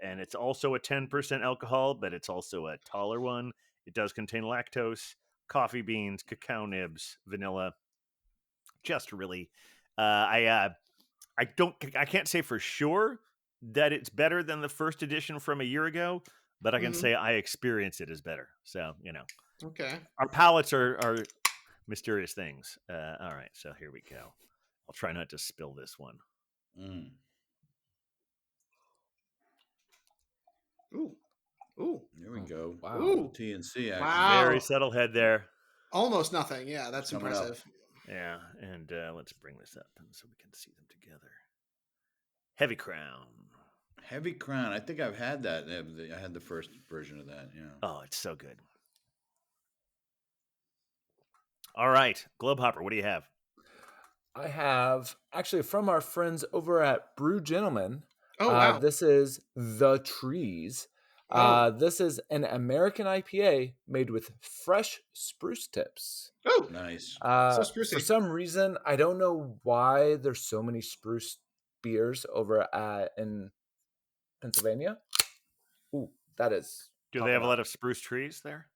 And it's also a 10% alcohol, but it's also a taller one. It does contain lactose, coffee beans, cacao nibs, vanilla. Just really, I can't say for sure that it's better than the first edition from a year ago, but I can say I experience it as better. So, Okay. Our palates are mysterious things. All right, so here we go. I'll try not to spill this one. Ooh. Here we go. Wow. Ooh. TNC action. Wow. Very subtle head there. Almost nothing. Yeah, that's Coming impressive. Yeah, and let's bring this up so we can see them together. Heavy Crown. Heavy Crown. I think I've had that. I had the first version of that. Yeah. Oh, it's so good. All right, Globehopper, what do you have? I have actually from our friends over at Brew Gentlemen. Oh, wow. This is The Trees. This is an American IPA made with fresh spruce tips. Oh, Nice. so sprucey. For some reason, I don't know why there's so many spruce beers over in Pennsylvania. Ooh, that is. Do they have a lot of spruce trees there?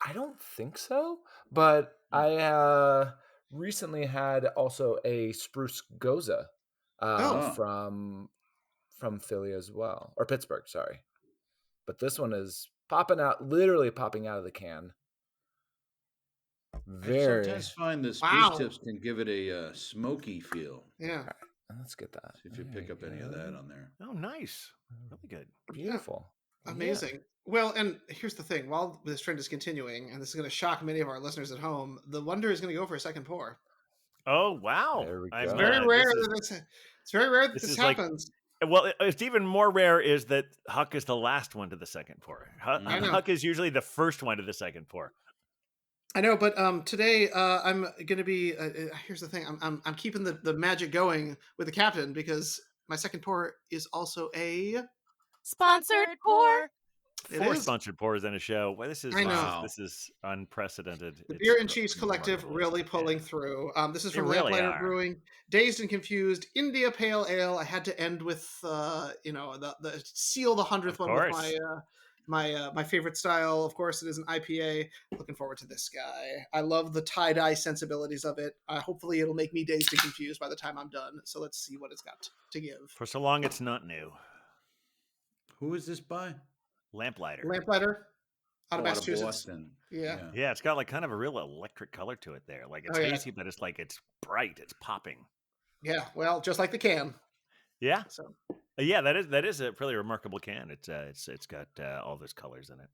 I don't think so, but I recently had also a spruce goza from Philly as well, or Pittsburgh, sorry. But this one is literally popping out of the can. I sometimes find the spruce tips can give it a smoky feel. Yeah. Let's get that. See if you pick up any of that on there. Oh, nice. Really good. Beautiful. Amazing. Yeah. Well, and here's the thing. While this trend is continuing, and this is going to shock many of our listeners at home, the Wonder is going to go for a second pour. Oh, wow. There we go. It's very rare it's very rare that this happens. Well, it's even more rare is that Huck is the last one to the second pour. Huck is usually the first one to the second pour. I know, but today I'm going to be. Here's the thing: I'm keeping the magic going with the captain because my second pour is also a sponsored pour. Four sponsored pours in a show. Well, this is unprecedented. The Beer and Cheese Collective really pulling through. This is from Lamplighter Brewing. Dazed and Confused India Pale Ale. I had to end with the seal the 100th one with my favorite style. Of course, it is an IPA. Looking forward to this guy. I love the tie-dye sensibilities of it. Hopefully, it'll make me dazed and confused by the time I'm done. So let's see what it's got to give. For so long, it's not new. Who is this by? Lamplighter. out of Out of Massachusetts. Boston. Yeah. Yeah, it's got like kind of a real electric color to it there. Like it's Oh, yeah. hazy, but it's like it's bright. It's popping. Yeah. Well, just like the can. Yeah, So yeah. That is a really remarkable can. It's got all those colors in it.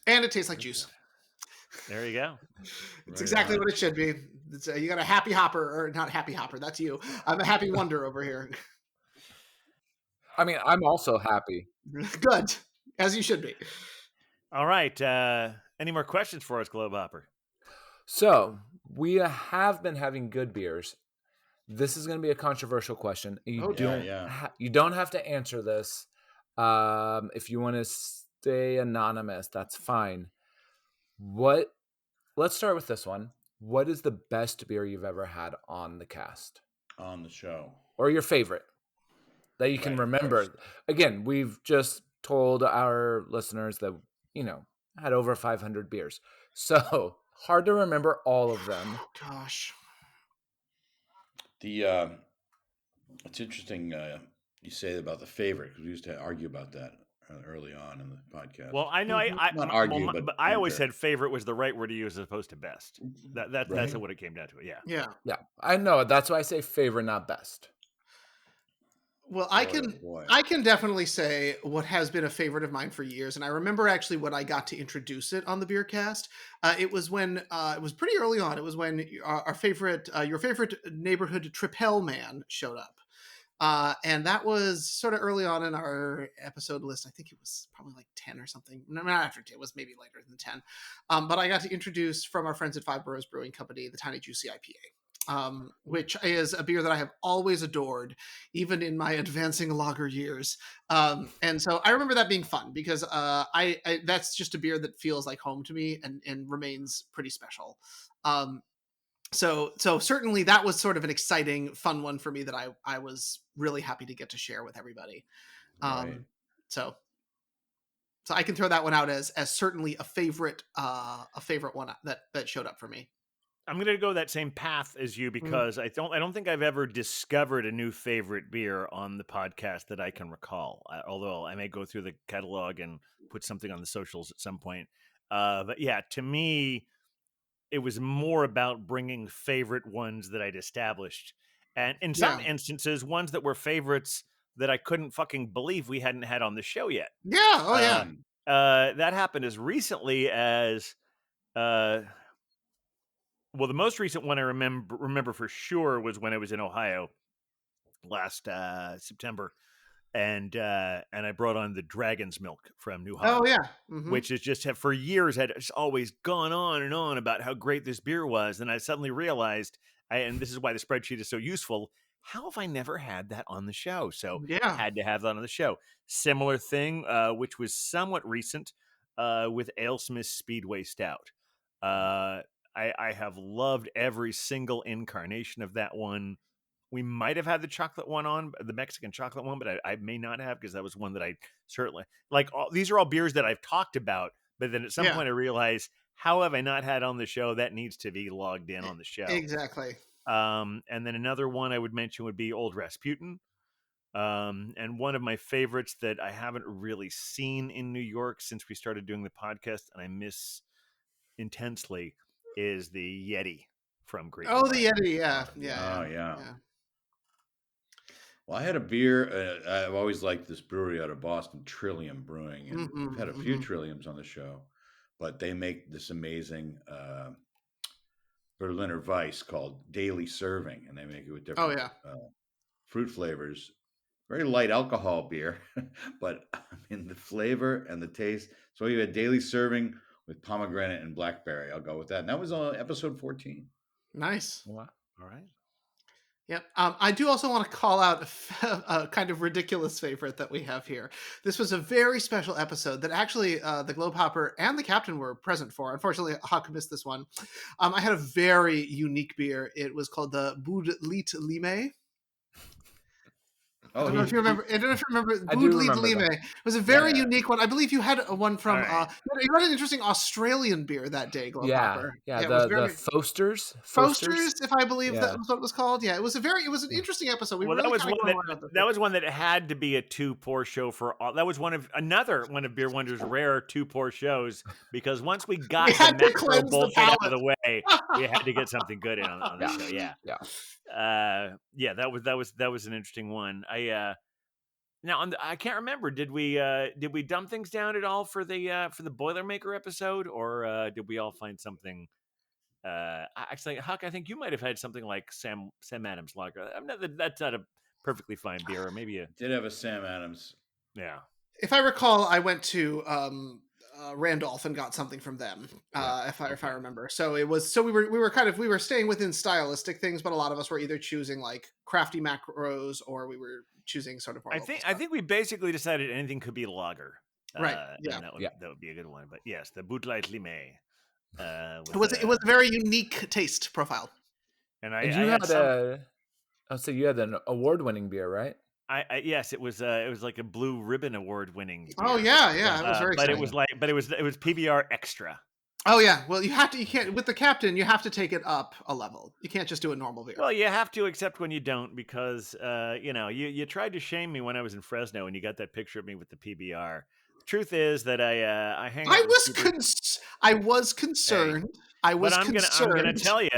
and it tastes like juice. There you go. It's Right exactly on. what it should be. It's, you got a happy hopper, or not happy hopper. That's you. I'm a happy wonder over here. I mean, I'm also happy. Good, as you should be. All right. Any more questions for us, Globe Hopper? So we have been having good beers. This is going to be a controversial question. You Oh, don't yeah. you don't have to answer this. If you want to stay anonymous, that's fine. Let's start with this one. What is the best beer you've ever had on the cast? On the show. Or your favorite that you can Right, remember? first. Again, we've just told our listeners that, had over 500 beers. So hard to remember all of them. Gosh. It's interesting you say about the favorite, because we used to argue about that early on in the podcast. Well, I know Not argue, but but I always banter. said favorite was the right word to use as opposed to best. That's Right. what it came down to. Yeah. Yeah. Yeah, I know. That's why I say favorite, not best. Well, I Boy, can oh boy. I can definitely say what has been a favorite of mine for years, and I remember actually when I got to introduce it on the Beercast. It was when it was pretty early on. It was when our favorite, your favorite neighborhood Tripel man showed up, and that was sort of early on in our episode list. I think it was probably like 10 or something. No, not after 10. It was maybe later than 10. But I got to introduce from our friends at Five Boroughs Brewing Company the Tiny Juicy IPA. Which is a beer that I have always adored, even in my advancing lager years. And so I remember that being fun because I that's just a beer that feels like home to me and remains pretty special. So certainly that was sort of an exciting, fun one for me that I was really happy to get to share with everybody. Right. So I can throw that one out as certainly a favorite one that showed up for me. I'm going to go that same path as you because I don't think I've ever discovered a new favorite beer on the podcast that I can recall. Although I may go through the catalog and put something on the socials at some point. But yeah, to me, it was more about bringing favorite ones that I'd established, and in some instances, ones that were favorites that I couldn't fucking believe we hadn't had on the show yet. Yeah. Oh yeah. That happened as recently as. Well, the most recent one I remember for sure was when I was in Ohio last September, and I brought on the Dragon's Milk from New Holland. Oh yeah, which is just for years had just always gone on and on about how great this beer was, and I suddenly realized, and this is why the spreadsheet is so useful. How have I never had that on the show? So had to have that on the show. Similar thing, which was somewhat recent, with AleSmith Speedway Stout. I have loved every single incarnation of that one. We might have had the chocolate one on, the Mexican chocolate one, but I may not have because that was one that I certainly like. These are all beers that I've talked about, but then at some point I realized, how have I not had on the show? That needs to be logged in on the show. Exactly. And then another one I would mention would be Old Rasputin. And one of my favorites that I haven't really seen in New York since we started doing the podcast, and I miss intensely, is the Yeti from Great. Oh, the Yeti, Oh, yeah. Well, I had a beer. I've always liked this brewery out of Boston, Trillium Brewing, and we've had a few Trilliums on the show, but they make this amazing Berliner Weiss called Daily Serving, and they make it with different fruit flavors. Very light alcohol beer, but I mean the flavor and the taste. So you had Daily Serving with pomegranate and blackberry. I'll go with that. And that was on episode 14. Nice. Wow. All right. Yep. I do also want to call out a kind of ridiculous favorite that we have here. This was a very special episode that actually the Globe Hopper and the Captain were present for. Unfortunately, Huck missed this one. I had a very unique beer. It was called the Boud Lit Lime. I don't know if you remember. I don't know if you remember. I do Boudli remember Lime. them. It was a very Yeah. unique one. I believe you had one from. All right. You had an interesting Australian beer that day, Glow Popper. Yeah. it was The very. Foasters. Foasters, if I believe that Yeah. was what it was called. Yeah, it was an interesting episode. We Well, really that was kinda one going around that was one that had to be a two pour show for all. That was another one of Beer Wonder's rare two pour shows because once we got We had the to metro cleanse the bullshit out of palate. the way, we had to get something good in on the show. Yeah. That was an interesting one. Now I can't remember. Did we dumb things down at all for the Boilermaker episode, or did we all find something? Actually, Huck, I think you might have had something like Sam Adams Lager. That's not a perfectly fine beer, or maybe a Did have a Sam Adams. yeah. If I recall, I went to Randolph and got something from them. If I remember, so it was we were staying within stylistic things, but a lot of us were either choosing like crafty macros or we were choosing sort of more. I think we basically decided anything could be lager, Right, and yeah. that would be a good one. But yes, the Boudli Lime. It was a very unique taste profile. And And you had so you had an award-winning beer, right? Yes, it was like a Blue Ribbon Award winning. Oh yeah, it was very but exciting. it was PBR Extra. Oh yeah, well you can't with the captain. You have to take it up a level. You can't just do a normal beer. Well, you have to, except when you don't, because you tried to shame me when I was in Fresno, and you got that picture of me with the PBR. The truth is that I hang. I was concerned. I was I'm concerned. gonna tell you.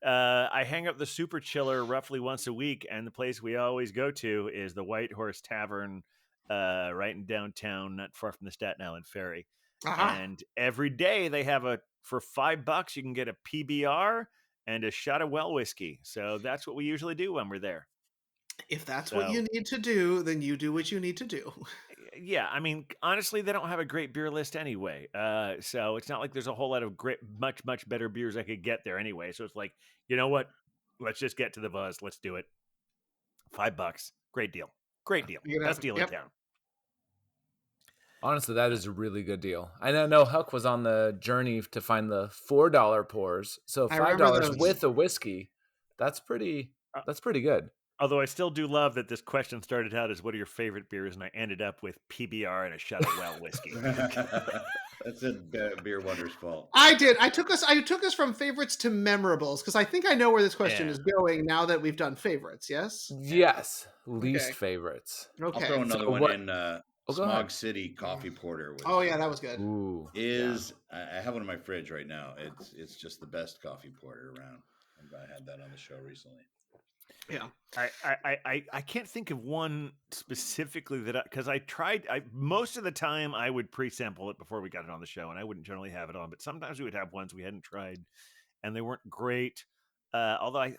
I hang up the Super Chiller roughly once a week, and the place we always go to is the White Horse Tavern, right in downtown, not far from the Staten Island Ferry. Uh-huh. And every day they have for $5 you can get a PBR and a shot of well whiskey. So that's what we usually do when we're there. If that's what you need to do, then you do what you need to do. Yeah, I mean, honestly, they don't have a great beer list anyway. So it's not like there's a whole lot of much better beers I could get there anyway. So it's like, you know what? Let's just get to the buzz. Let's do it. $5. Great deal. Best deal in town. Honestly, that is a really good deal. I know Huck was on the journey to find the $4 pours. So $5 with a whiskey, that's pretty good. Although I still do love that this question started out as what are your favorite beers, and I ended up with PBR and a shot of well whiskey. That's Beer Wonder's fault. I did. I took us from favorites to memorables because I think I know where this question is going now that we've done favorites. Yes. Yes. Least favorites. Okay. I'll throw another one in. Smog City Coffee Porter. That was good. Ooh, I have one in my fridge right now. It's just the best coffee porter around. I had that on the show recently. Yeah, I can't think of one specifically because I tried. Most of the time I would pre-sample it before we got it on the show, and I wouldn't generally have it on. But sometimes we would have ones we hadn't tried, and they weren't great. Although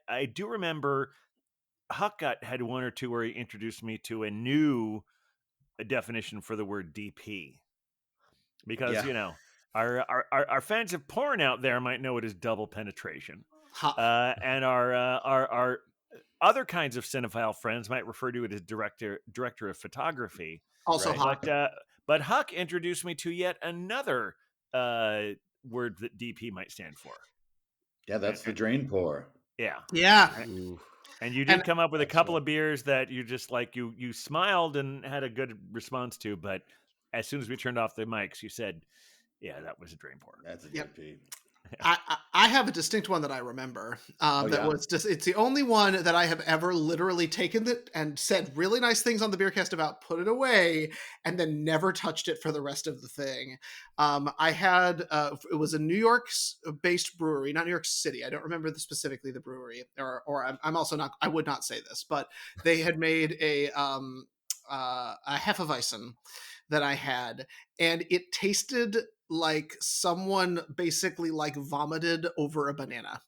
I do remember Huck had one or two where he introduced me to a new definition for the word DP, because our fans of porn out there might know it as double penetration. And our other kinds of cinephile friends might refer to it as director of photography. Also, Huck. But Huck introduced me to yet another word that DP might stand for. Yeah, that's the drain pour. Yeah. And you did come up with a couple of beers that you just like you smiled and had a good response to, but as soon as we turned off the mics, you said, "Yeah, that was a drain pour." That's a DP. I have a distinct one that I remember. Was just it's the only one that I have ever literally taken it and said really nice things on the Beercast about, put it away, and then never touched it for the rest of the thing. I had it was a New York-based brewery, not New York City. I don't remember specifically the brewery, or I'm also not. I would not say this, but they had made a Hefeweizen that I had, and it tasted like someone basically like vomited over a banana.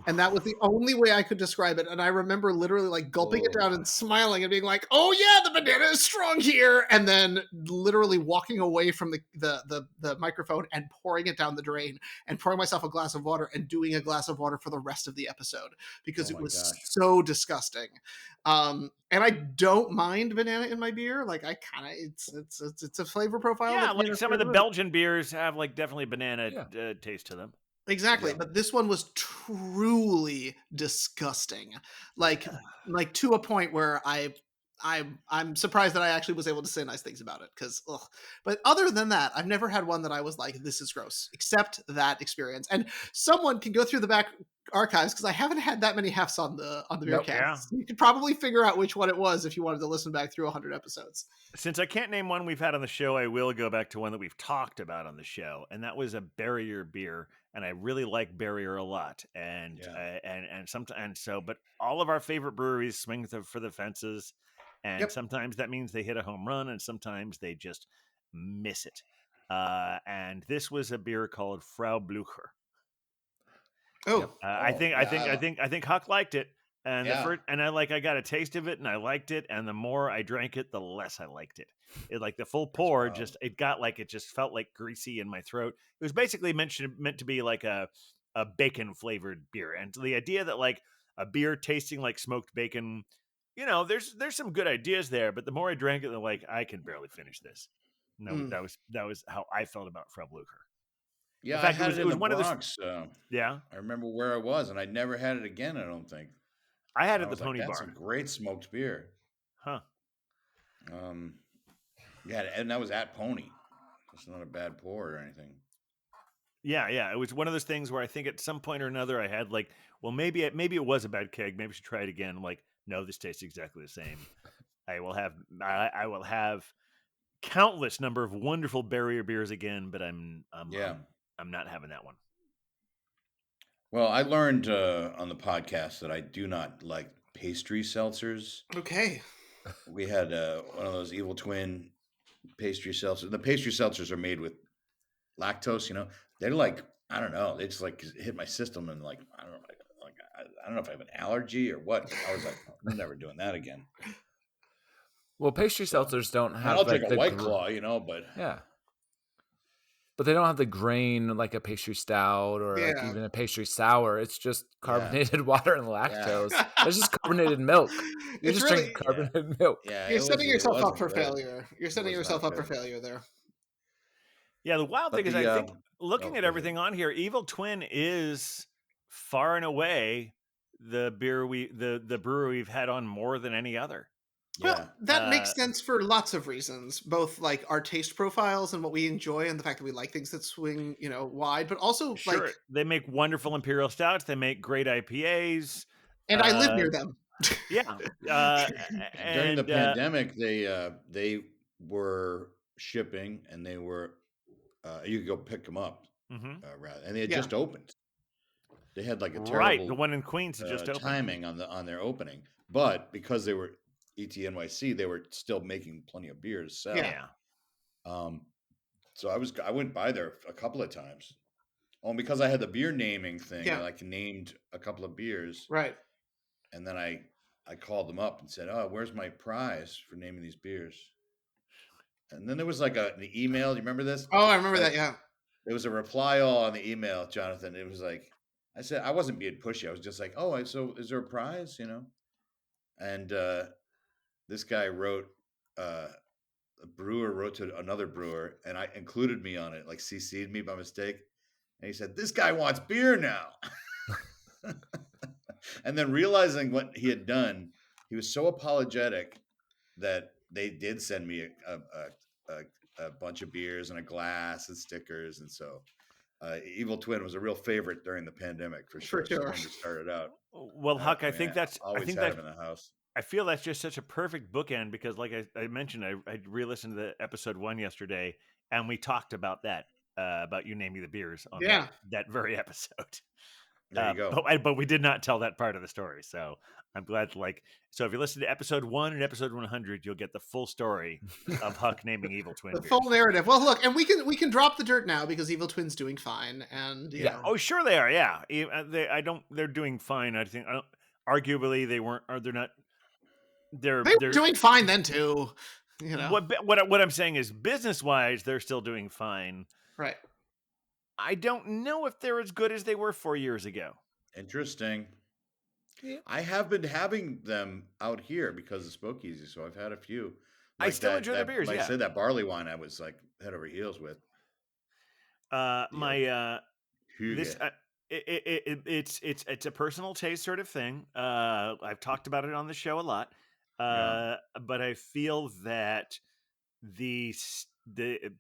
And that was the only way I could describe it. And I remember literally like gulping it down and smiling and being like, "Oh yeah, the banana is strong here." And then literally walking away from the microphone and pouring it down the drain and pouring myself a glass of water and doing a glass of water for the rest of the episode because it was so disgusting. And I don't mind banana in my beer. Like I kind of, it's a flavor profile. Yeah, like some of the Belgian beers have like definitely banana taste to them. Exactly, but this one was truly disgusting, like to a point where I I'm surprised that I actually was able to say nice things about it because, but other than that, I've never had one that I was like, this is gross, except that experience. And someone can go through the back archives because I haven't had that many hefts on the Nope. Beercast. Yeah. So you could probably figure out which one it was if you wanted to listen back through 100 episodes. Since I can't name one we've had on the show, I will go back to one that we've talked about on the show, and that was a Barrier beer, and I really like Barrier a lot. And but all of our favorite breweries swing for the fences, and Yep. sometimes that means they hit a home run, and sometimes they just miss it. And this was a beer called Frau Blücher. Oh, I think Huck liked it. And Yeah. I got a taste of it and I liked it. And the more I drank it, the less I liked it. It like the full pour wild. it just felt like greasy in my throat. It was basically meant to be like a bacon flavored beer. And the idea that like a beer tasting like smoked bacon, there's some good ideas there. But the more I drank it, like I can barely finish this. No, that was how I felt about Frau Blücher. Yeah, In fact, I had it was in one the of the Bronx. yeah. I remember where I was, and I never had it again. I don't think. I had it And at the I was Pony like, That's Bar. a great smoked beer. Huh. Yeah, and that was at Pony. It's not a bad pour or anything. Yeah. It was one of those things where I think at some point or another I had like, well, maybe it was a bad keg. Maybe I should try it again. I'm like, no, this tastes exactly the same. I will have countless number of wonderful Barrier beers again, but I'm not having that one. Well, I learned on the podcast that I do not like pastry seltzers. okay. We had one of those Evil Twin pastry seltzers. The pastry seltzers are made with lactose. They're like, I don't know. They just like hit my system and like I don't know. I don't know if I have an allergy or what. I was like, I'm never doing that again. Well, pastry seltzers don't And have I'll like take a White Claw, but yeah. But they don't have the grain like a pastry stout or like Yeah. even a pastry sour. It's just carbonated water and lactose. It's just carbonated milk. You're It's just really- drinking carbonated milk. Yeah, You're it setting wasn't- it yourself up wasn't for good. failure. You're setting was yourself not up for good. failure there. Yeah, the wild But thing is the, I think looking go at ahead. everything on here, Evil Twin is far and away the brewery we've had on more than any other. Well, that makes Uh, sense for lots of reasons, both like our taste profiles and what we enjoy and the fact that we like things that swing, wide, but also Sure, like, they make wonderful imperial stouts. They make great IPAs. and I live near them. Yeah, During the and pandemic, they were shipping, and they were you could go pick them up mhm. rather, and they had Yeah. just opened. They had like a right, terrible the one in Queens is just open. timing on their opening, but because they were ETNYC, they were still making plenty of beer to sell. Yeah. So I went by there a couple of times. Oh, and because I had the beer naming thing, Yeah. I like named a couple of beers, Right. and then I called them up and said, "Oh, where's my prize for naming these beers?" And then there was like an email. Do you remember this? Oh, I remember Like, that. Yeah. There was a reply all on the email, Jonathan. It was like, I said, I wasn't being pushy. I was just like, "Oh, so is there a prize?" And this guy wrote, a brewer wrote to another brewer, and I included me on it, like CC'd me by mistake. And he said, "This guy wants beer now." And then realizing what he had done, he was so apologetic that they did send me a bunch of beers and a glass and stickers. And so Evil Twin was a real favorite during the pandemic for sure. sure. So when it started out. Well, Huck, I think that's always I think had that him in the house. I feel that's just such a perfect bookend because, like I mentioned, I re-listened to the episode 1 yesterday, and we talked about that, about you naming the beers on that very episode. There you go. But we did not tell that part of the story, so I'm glad. So if you listen to episode 1 and episode 100, you'll get the full story of Huck naming Evil Twin. The beers. full narrative. Well, look, and we can drop the dirt now because Evil Twin's doing fine, and you know. Oh, sure they are. Yeah, they're doing fine. I think. Arguably, they weren't. Or they're not. They're doing fine then too. What I'm saying is, business wise, they're still doing fine. Right. I don't know if they're as good as they were 4 years ago. Interesting. Yeah. I have been having them out here because of Spokeasy, so I've had a few. I still enjoy their beers. Like Yeah, I said, that barley wine I was like head over heels with. It's a personal taste sort of thing. I've talked about it on the show a lot. But I feel that the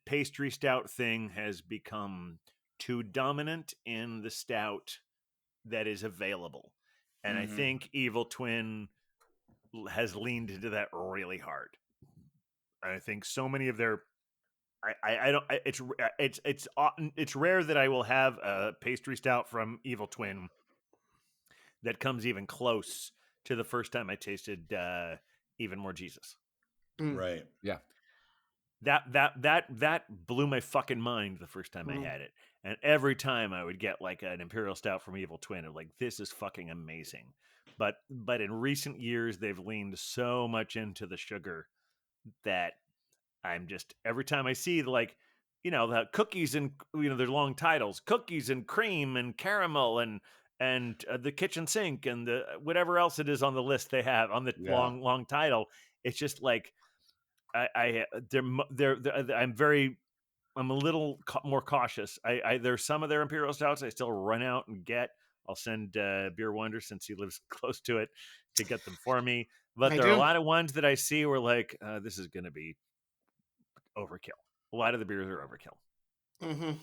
pastry stout thing has become too dominant in the stout that is available, and I think Evil Twin has leaned into that really hard. I think so many of their I don't it's rare that I will have a pastry stout from Evil Twin that comes even close to the first time I tasted Even More Jesus. Right. Yeah. That blew my fucking mind the first time I had it. And every time I would get like an Imperial Stout from Evil Twin, I'm like, this is fucking amazing. But in recent years, they've leaned so much into the sugar that I'm just, every time I see like, the cookies and, their long titles, cookies and cream and caramel and the kitchen sink and the whatever else it is on the list they have on the long title. It's just like, I'm a little more cautious. There's some of their Imperial Stouts I still run out and get. I'll send Beer Wonder, since he lives close to it, to get them for me. But there are a lot of ones that I see where like, this is going to be overkill. A lot of the beers are overkill.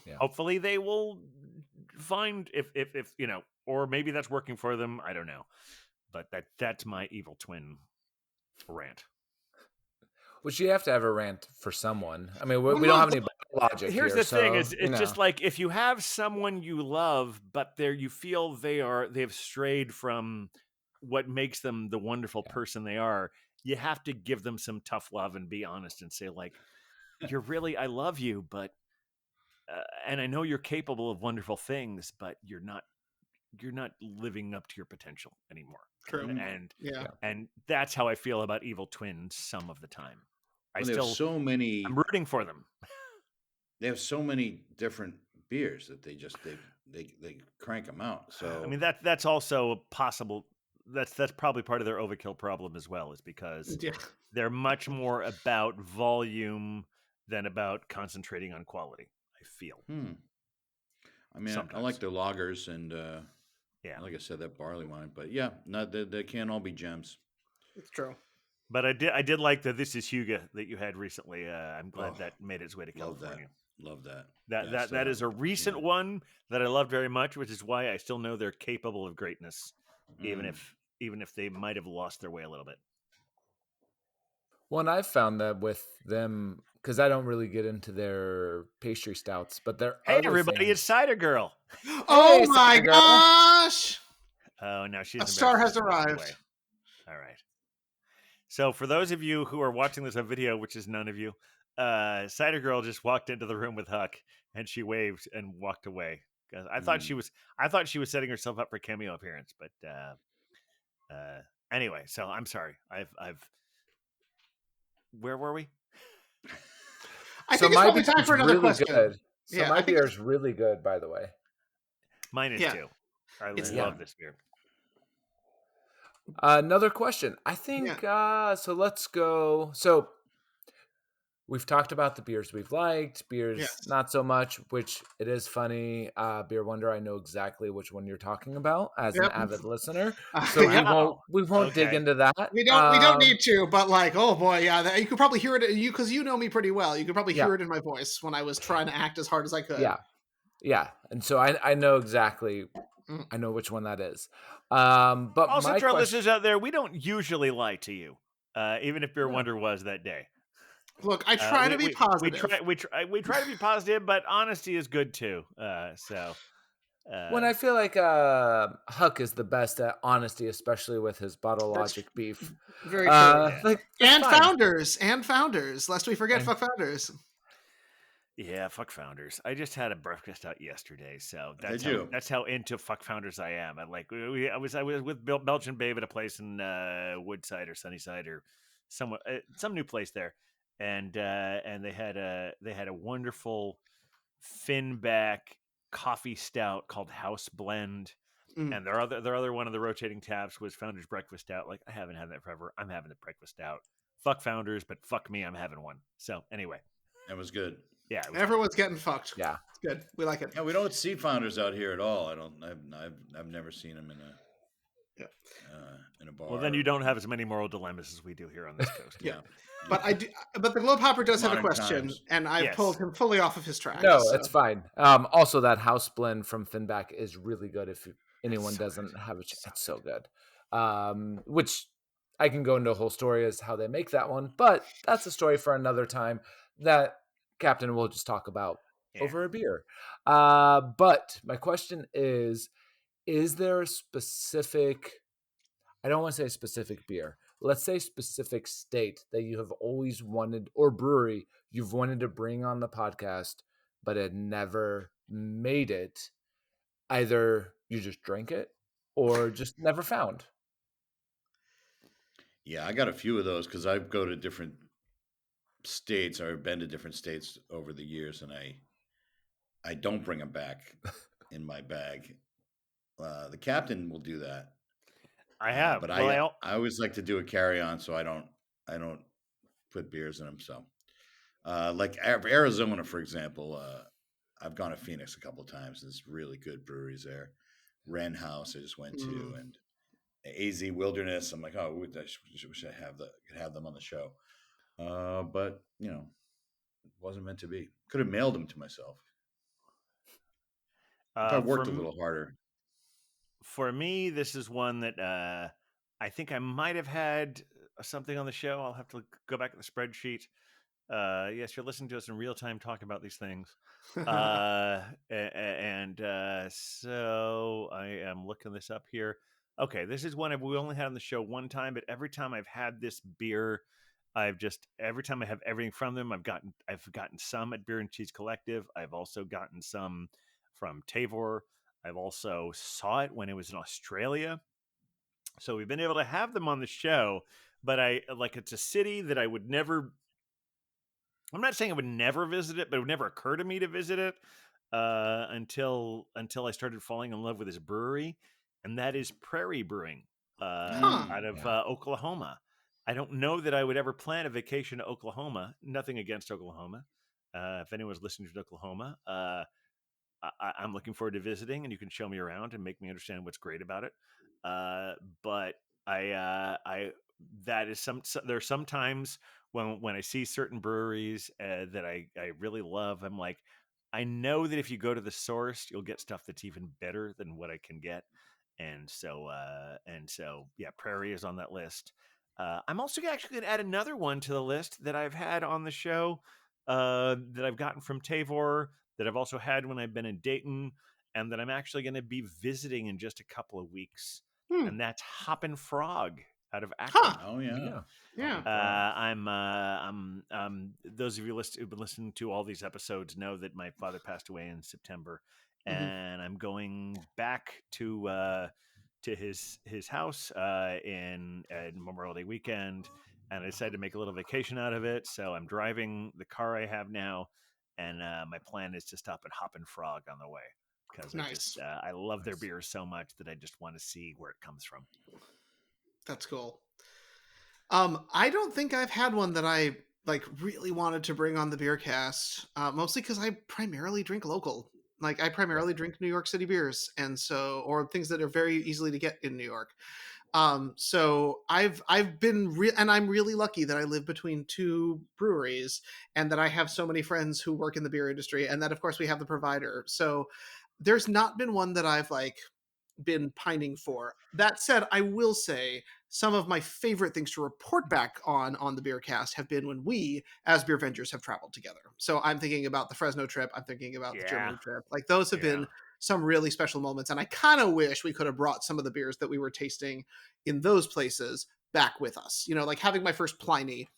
Yeah. Hopefully they will find if or maybe that's working for them. I don't know. But that's my Evil Twin rant. Which you have to have a rant for someone. I mean, we don't have any logic. Here's the thing: it's just like, if you have someone you love, but you feel they've strayed from what makes them the wonderful person they are, you have to give them some tough love and be honest and say, like, I love you, but and I know you're capable of wonderful things, but you're not living up to your potential anymore. True. And that's how I feel about Evil Twin some of the time. I'm rooting for them. They have so many different beers that they crank them out. So I mean, that's also possible. That's probably part of their overkill problem as well, is because they're much more about volume than about concentrating on quality, I feel. I mean, I like the lagers and like I said, that barley wine, but they can't all be gems. It's true. But I did like the This Is Hugo that you had recently. I'm glad that made its way to California. Love that. That is a recent one that I loved very much, which is why I still know they're capable of greatness, even if they might have lost their way a little bit. Well, and I've found that with them, because I don't really get into their pastry stouts, but they're everybody, it's Cider Girl. Oh my gosh! Oh, now she's a star has arrived. All right. So for those of you who are watching this on video, which is none of you, Cider Girl just walked into the room with Huck and she waved and walked away. I thought she was setting herself up for a cameo appearance, but anyway. So I'm sorry. Where were we? I think it's probably time for another question. Good. So my beer is really good, by the way. Mine is too. I love this beer. Another question. I think so. Let's go. So we've talked about the beers we've liked, beers not so much, which it is funny. Beer Wonder, I know exactly which one you're talking about as an avid listener. So we won't dig into that. We don't need to, but like, oh boy, you could probably hear it because you know me pretty well. You could probably hear it in my voice when I was trying to act as hard as I could. Yeah. And so I know exactly. I know which one that is. But also, to our listeners out there, we don't usually lie to you, even if Beer Wonder was that day. Look, I try to be positive. We try to be positive, but honesty is good too. When I feel like Huck is the best at honesty, especially with his Bottle Logic beef. Very true. And founders, lest we forget fuck founders. Yeah, fuck founders. I just had a breakfast out yesterday, so that's how into fuck founders I am. I was with Belgian Babe at a place in Woodside or Sunnyside or somewhere, some new place there, and they had a wonderful Finback coffee stout called House Blend, and their other one of the rotating taps was Founders Breakfast Stout. Like, I haven't had that forever. I'm having a breakfast stout. Fuck founders, but fuck me, I'm having one. So anyway, it was good. Yeah, everyone's getting fucked. Yeah, it's good. We like it. Yeah, we don't see founders out here at all. I've never seen them in a. in a bar. Well, then you don't have as many moral dilemmas as we do here on this coast. Yeah. But I do. But the Globe Hopper does have a Modern question, times. and I've Yes. pulled him fully off of his track. No, so. it's fine. Also, that house blend from Finback is really good. If anyone so doesn't good. have it, So it's so good. Which I can go into a whole story as how they make that one, but that's a story for another time that Captain will just talk about over a beer. But my question is there a specific, I don't want to say specific beer, let's say specific state that you have always wanted, or brewery you've wanted to bring on the podcast, but had never made it? Either you just drank it or just never found. Yeah, I got a few of those because I go to different states, or I've been to different states over the years, and I don't bring them back in my bag. The captain will do that. I have, but well, I always like to do a carry on, so I don't put beers in them. So, like Arizona, for example, I've gone to Phoenix a couple of times. There's really good breweries there. Wren House I just went to, and AZ Wilderness. I'm like, oh, I wish I could have them on the show. But it wasn't meant to be. Could have mailed them to myself. If I worked a little harder. For me, this is one that I think I might have had something on the show. I'll have to go back to the spreadsheet. Yes, you're listening to us in real time talking about these things. So I am looking this up here. Okay, this is one we only had on the show one time, but every time I've had this beer, every time I have everything from them, I've gotten some at Beer and Cheese Collective. I've also gotten some from Tavor. I've also saw it when it was in Australia. So we've been able to have them on the show, but it's a city that I would never, I'm not saying I would never visit it, but it would never occur to me to visit it until I started falling in love with this brewery, and that is Prairie Brewing out of Oklahoma. I don't know that I would ever plan a vacation to Oklahoma. Nothing against Oklahoma. If anyone's listening to Oklahoma, I'm looking forward to visiting, and you can show me around and make me understand what's great about it. But there's sometimes when I see certain breweries that I really love, I'm like, I know that if you go to the source, you'll get stuff that's even better than what I can get. And so yeah, Prairie is on that list. I'm also actually going to add another one to the list that I've had on the show that I've gotten from Tavor, that I've also had when I've been in Dayton, and that I'm actually going to be visiting in just a couple of weeks. And that's Hoppin' Frog out of Akron. Oh yeah. Those of you who've been listening to all these episodes know that my father passed away in September, and I'm going back to his house in Memorial Day weekend, and I decided to make a little vacation out of it. So I'm driving the car I have now, and my plan is to stop at Hoppin' Frog on the way, because I love their beers so much that I just want to see where it comes from. That's cool. I don't think I've had one that I really wanted to bring on the beer cast, mostly because I primarily drink local. I primarily drink New York City beers, and so, or things that are very easily to get in New York. So I've been and I'm really lucky that I live between two breweries, and that I have so many friends who work in the beer industry, and that of course we have the provider. So there's not been one that I've been pining for. That said, I will say some of my favorite things to report back on the Beercast have been when we, as Beer Vengers, have traveled together. So I'm thinking about the Fresno trip. I'm thinking about the Germany trip. Those have been some really special moments. And I kind of wish we could have brought some of the beers that we were tasting in those places back with us. Having my first Pliny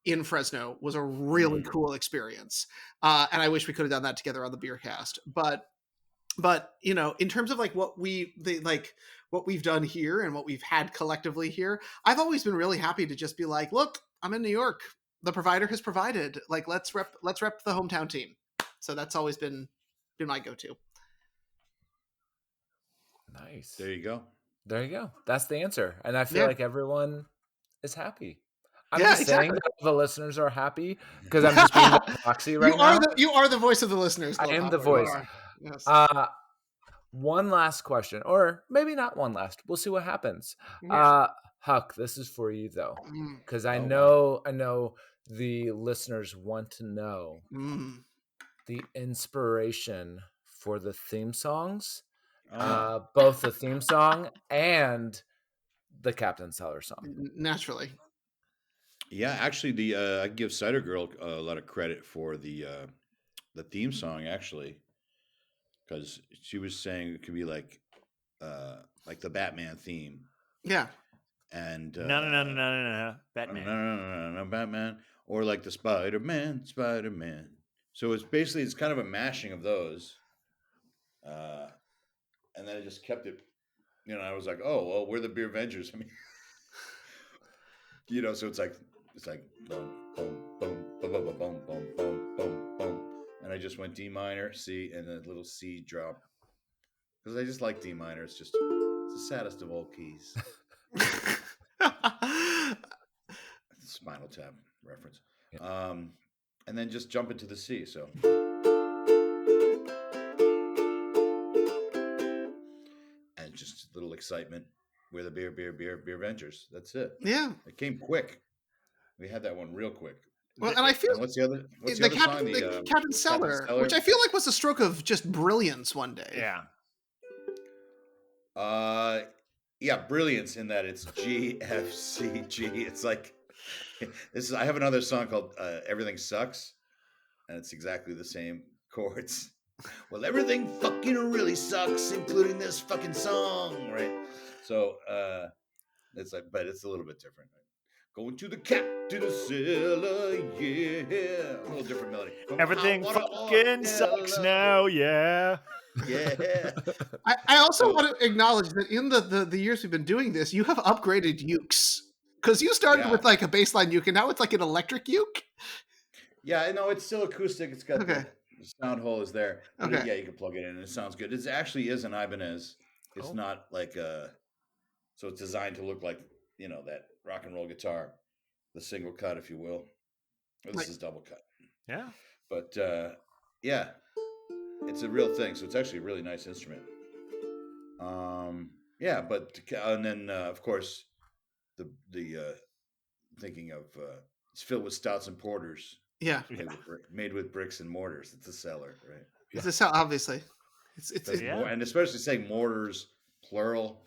in Fresno was a really cool experience. And I wish we could have done that together on the Beercast. But in terms of what we've done here and what we've had collectively here, I've always been really happy to just be like, look, I'm in New York. The provider has provided. Let's rep the hometown team. So that's always been my go-to. Nice. There you go. That's the answer. And I feel like everyone is happy. I'm just saying that the listeners are happy because I'm just being the proxy right now. You are the voice of the listeners. I am the voice. Yes. One last question, or maybe not one last. We'll see what happens. Yeah. Huck, this is for you though, Mm, because I Oh, wow. know the listeners want to know mm. the inspiration for the theme songs, Oh, both the theme song and the Captain Seller song. Naturally. yeah. Actually, I give Cider Girl a lot of credit for the theme song, actually, because she was saying it could be like the Batman theme, Yeah. and No, Batman. no, Batman, or like the Spider Man. So it's kind of a mashing of those, uh, and then I just kept it. I was like, oh well, we're the Beer Vengers. I mean, so it's like boom, boom, boom, boom, boom, boom, boom, boom, boom, boom, and I just went D minor, C, and a little C drop because I just like D minor. It's the saddest of all keys. Spinal Tap reference. Yeah. And then just jump into the C. So, and just a little excitement. We're the Beer Vengers. That's it. Yeah. It came quick. We had that one real quick. Well, and I feel And what's the other? What's the the other Captain, song? the The Captain Seller, which I feel like was a stroke of just brilliance one day. Yeah. Yeah, brilliance in that it's G F C G. It's like this is. I have another song called "Everything Sucks," and it's exactly the same chords. Well, everything fucking really sucks, including this fucking song, right? So it's like, but it's a little bit different. Going to the Captain Cellar, yeah, a little different melody. Everything fucking sucks now, yeah. Yeah. I also want to acknowledge that in the years we've been doing this, you have upgraded ukes. Because you started with like a baseline uke, and now it's like an electric uke. Yeah, I know it's still acoustic. It's got Okay. the sound hole is there. But Okay. yeah, you can plug it in and it sounds good. It actually is an Ibanez. It's not like so it's designed to look like, that rock and roll guitar, the single cut, if you will. This is double cut. Yeah. But yeah, it's a real thing. So it's actually a really nice instrument. Yeah, but and then of course the thinking of it's filled with stouts and porters. Yeah. Made with bricks and mortars. It's a cellar, right? It's a cell, obviously. It's and especially saying mortars plural.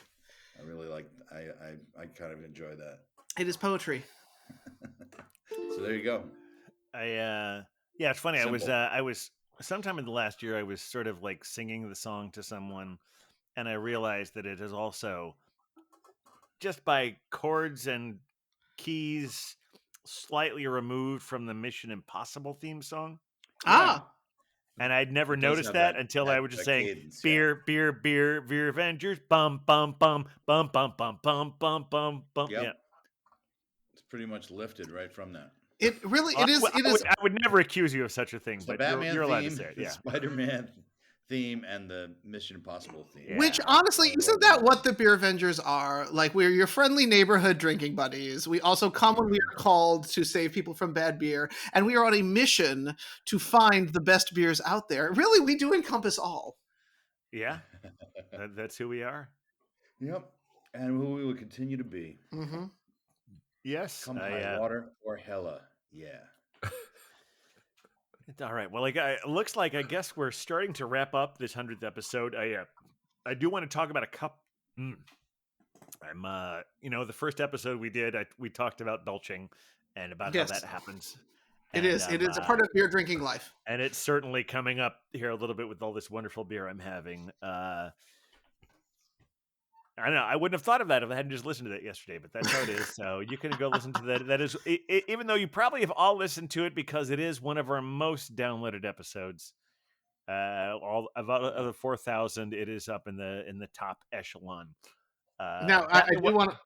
I really like. I kind of enjoy that. It is poetry. So there you go. Yeah, it's funny. Simple. I was sometime in the last year. I was sort of like singing the song to someone, and I realized that it is also just by chords and keys slightly removed from the Mission Impossible theme song. Ah. And I'd never noticed that until I was just saying cadence, beer, Beer Avengers, bum, bum, bum, bum, bum, bum, bum, bum, bum, bum. Yep. Yeah. It's pretty much lifted right from that. It is. I would never accuse you of such a thing, it's but the Batman you're allowed theme, to say it. the Yeah. Spider-Man theme and the Mission Impossible theme. Yeah. Which honestly, isn't that what the Beer Avengers are? Like, we're your friendly neighborhood drinking buddies. We also come when we are called to save people from bad beer, and we are on a mission to find the best beers out there. Really, we do encompass all. Yeah, that's who we are. Yep, and who we will continue to be. Mm-hmm. Yes, come high water or hella. Yeah. All right. Well, it looks like I guess we're starting to wrap up this 100th episode. I do want to talk about a couple. I'm the first episode we did, we talked about belching and about how that happens. It is a part of beer drinking life, and it's certainly coming up here a little bit with all this wonderful beer I'm having. I don't know. I wouldn't have thought of that if I hadn't just listened to that yesterday, but that's how it is. So you can go listen to that. That is, even though you probably have all listened to it because it is one of our most downloaded episodes. All of the 4,000, it is up in the top echelon. Now, I do want to.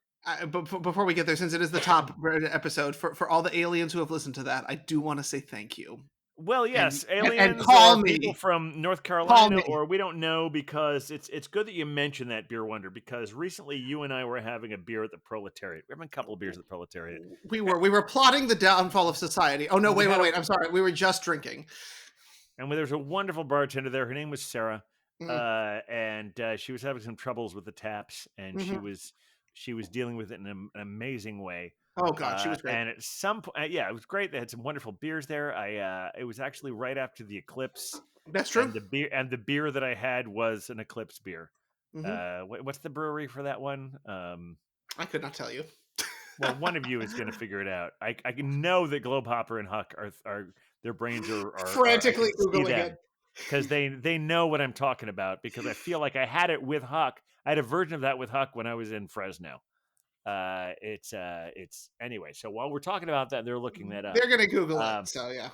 Before we get there, since it is the top episode, for all the aliens who have listened to that, I do want to say thank you. Well, yes, aliens and call me. People from North Carolina, or we don't know, because it's good that you mentioned that, Beer Wonder, because recently you and I were having a beer at the Proletariat. We're having a couple of beers at the Proletariat. We were plotting the downfall of society. Oh no, wait! I'm sorry. We were just drinking. And there's a wonderful bartender there. Her name was Sarah. and she was having some troubles with the taps, and she was dealing with it in an amazing way. Oh God, she was great. And at some point, yeah, it was great. They had some wonderful beers there. It was actually right after the eclipse. That's true. And the beer that I had was an Eclipse beer. What's the brewery for that one? I could not tell you. Well, one of you is going to figure it out. I can know that Globehopper and Huck are their brains are frantically googling it because they know what I'm talking about. Because I feel like I had it with Huck. I had a version of that with Huck when I was in Fresno. It's anyway. So while we're talking about that, they're looking that up. They're going to Google it. So yeah.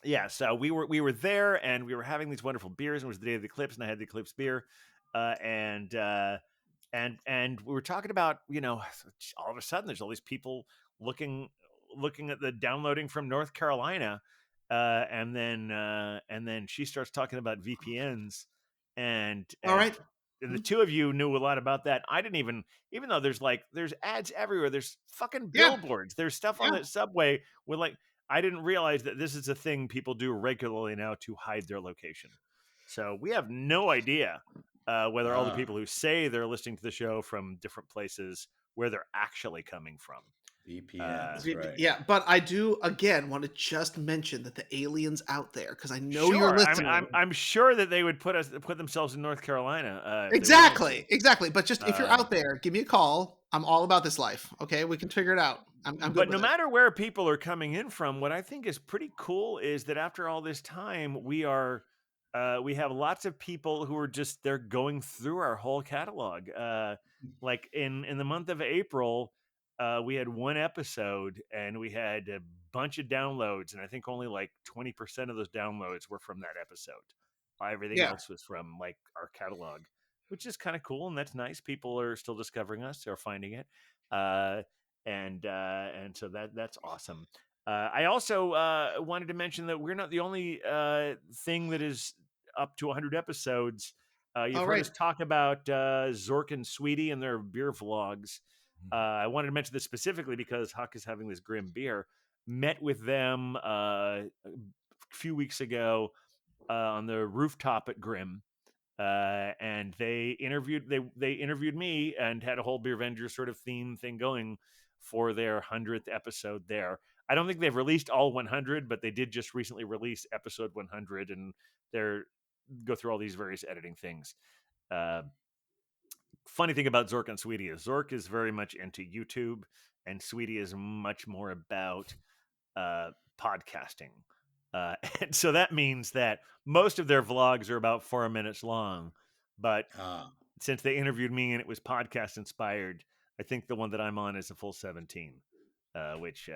Yeah, so we were there and we were having these wonderful beers. And it was the day of the eclipse, and I had the Eclipse beer, and we were talking about, all of a sudden there's all these people looking at the downloading from North Carolina, and then she starts talking about VPNs, and all right. And the two of you knew a lot about that. I didn't even though there's ads everywhere. There's fucking billboards. There's stuff on the subway with I didn't realize that this is a thing people do regularly now to hide their location. So we have no idea whether all the people who say they're listening to the show from different places, where they're actually coming from. VPN, right. Yeah, but I do again want to just mention that the aliens out there, because I know you're listening. I'm sure that they would put themselves in North Carolina. Exactly. But just if you're out there, give me a call. I'm all about this life. Okay, we can figure it out. I'm good but with no matter where people are coming in from, what I think is pretty cool is that after all this time, we have lots of people who are they're going through our whole catalog. Like in the month of April, we had one episode and we had a bunch of downloads, and I think only 20% of those downloads were from that episode. Everything else was from our catalog, which is kind of cool, and that's nice. People are still discovering us or finding it. And so that's awesome. I also wanted to mention that we're not the only thing that is up to 100 episodes. You've heard us talk about Zork and Sweetie and their beer vlogs. I wanted to mention this specifically because Huck is having this Grim beer. Met with them a few weeks ago on the rooftop at Grim. And they interviewed me and had a whole Beer Vengers sort of theme thing going for their 100th episode there. I don't think they've released all 100, but they did just recently release episode 100, and they're go through all these various editing things. Funny thing about Zork and Sweetie is Zork is very much into YouTube, and Sweetie is much more about podcasting. And so that means that most of their vlogs are about 4 minutes long. But since they interviewed me and it was podcast inspired, I think the one that I'm on is a full 17, which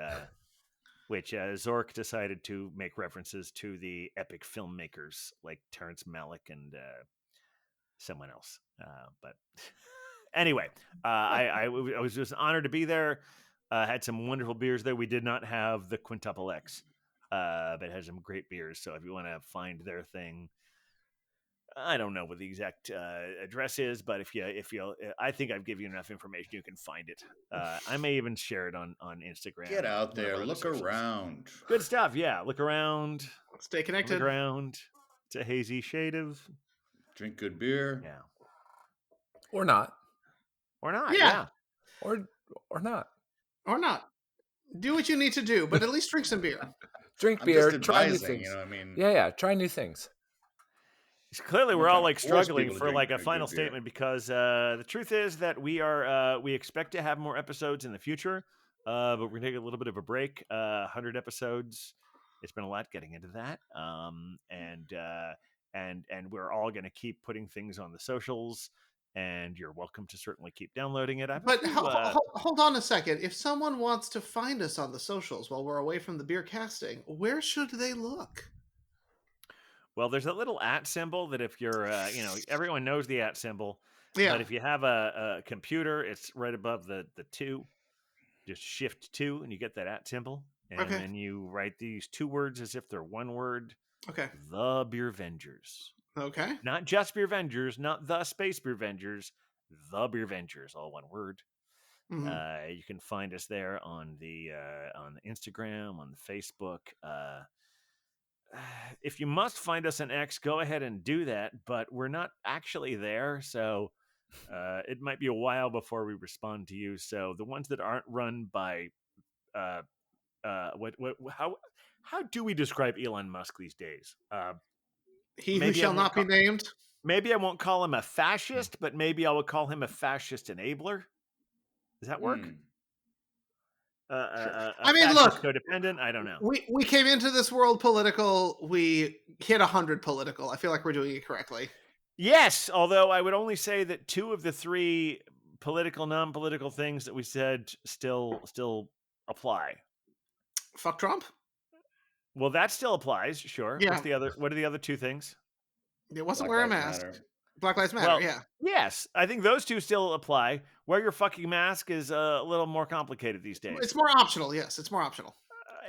Zork decided to make references to the epic filmmakers like Terrence Malick and someone else. But anyway, I was just honored to be there. Had some wonderful beers there. We did not have the Quintuple X. But it has some great beers. So if you want to find their thing, I don't know what the exact address is, but if you, I think I've given you enough information. You can find it. I may even share it on Instagram. Get out there, look around. Good stuff. Yeah, look around. Stay connected. Look around. It's a hazy shade of. Drink good beer. Yeah. Or not. Yeah. Or not. Or not. Do what you need to do, but at least drink some beer. I'm beer, just try new advising, things. you know what I mean? Yeah, try new things. Clearly, we're all trying to force struggling people to for drink a good final beer. statement because the truth is that we expect to have more episodes in the future, but we're gonna take a little bit of a break. 100 episodes. It's been a lot getting into that, and we're all gonna keep putting things on the socials. And you're welcome to certainly keep downloading it. But hold on a second. If someone wants to find us on the socials while we're away from the beer casting, where should they look? Well, there's that little @ symbol that if you're, everyone knows the @ symbol. Yeah. But if you have a computer, it's right above the 2. Just shift 2 and you get that @ symbol. And then you write these 2 words as if they're one word. Okay. The Beer Vengers. Okay. Not just Beer Vengers, not the Space Beer Vengers, the Beer Vengers, all one word. Mm-hmm. You can find us there on the Instagram, on the Facebook. if you must find us on X, go ahead and do that. But we're not actually there, so it might be a while before we respond to you. So the ones that aren't run by how do we describe Elon Musk these days? He who maybe I shall won't not be call- named. Maybe I won't call him a fascist, but maybe I will call him a fascist enabler. Does that work? I mean, look, codependent. I don't know. We came into this world political. We hit 100 political. I feel like we're doing it correctly. Yes, although I would only say that 2 of the 3 political, non-political things that we said still apply. Fuck Trump. Well, that still applies. Sure. Yeah. What are the other 2 things? It wasn't Black wear a Lives mask. Matter. Black Lives Matter. Well, yeah. Yes, I think those 2 still apply. Wear your fucking mask is a little more complicated these days. It's more optional. Yes, it's more optional.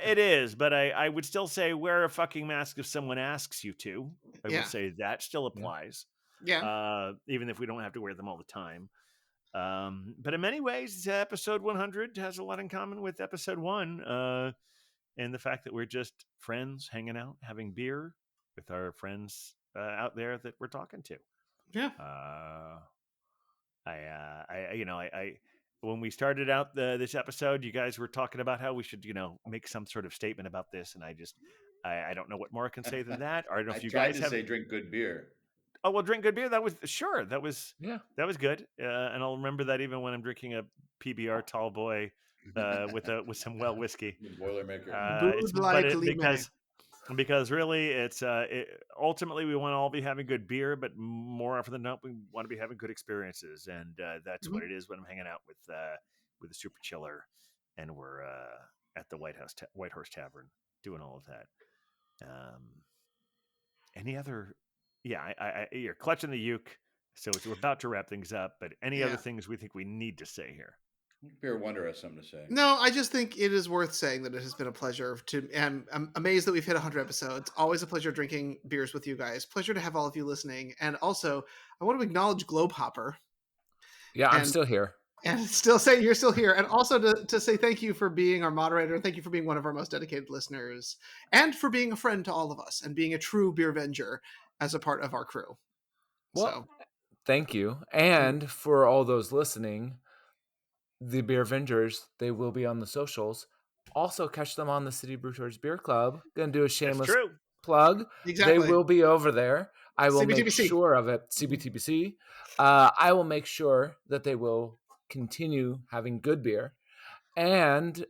It is, but I would still say wear a fucking mask if someone asks you to. I Yeah. would say that still applies. Yeah. Even if we don't have to wear them all the time. But in many ways, episode 100 has a lot in common with episode 1. And the fact that we're just friends hanging out, having beer with our friends out there that we're talking to. Yeah. When we started out this episode, you guys were talking about how we should, make some sort of statement about this, and I don't know what more I can say than that. Or I don't know if you tried guys to say drink good beer. Oh well, drink good beer. That was that was good, and I'll remember that even when I'm drinking a PBR Tall Boy with some well whiskey. Bootlegally Because really, it's ultimately we want to all be having good beer, but more often than not, we want to be having good experiences, and that's what it is when I'm hanging out with the Super Chiller, and we're at the White Horse Tavern doing all of that. Any other? Yeah, you're clutching the uke, so we're about to wrap things up. But any other things we think we need to say here? Beer Wonder has something to say. No, I just think it is worth saying that it has been a pleasure and I'm amazed that we've hit 100 episodes. Always a pleasure drinking beers with you guys. Pleasure to have all of you listening. And also, I want to acknowledge Globehopper. Yeah, I'm still here. And still say you're still here. And also to say thank you for being our moderator. And thank you for being one of our most dedicated listeners. And for being a friend to all of us and being a true beer venger as a part of our crew. Well, thank you. And for all those listening, the Beer Avengers, they will be on the socials. Also catch them on the City Brewers Beer Club. Gonna do a shameless plug. Exactly. They will be over there. I will make sure of it. CBTBC. I will make sure that they will continue having good beer. And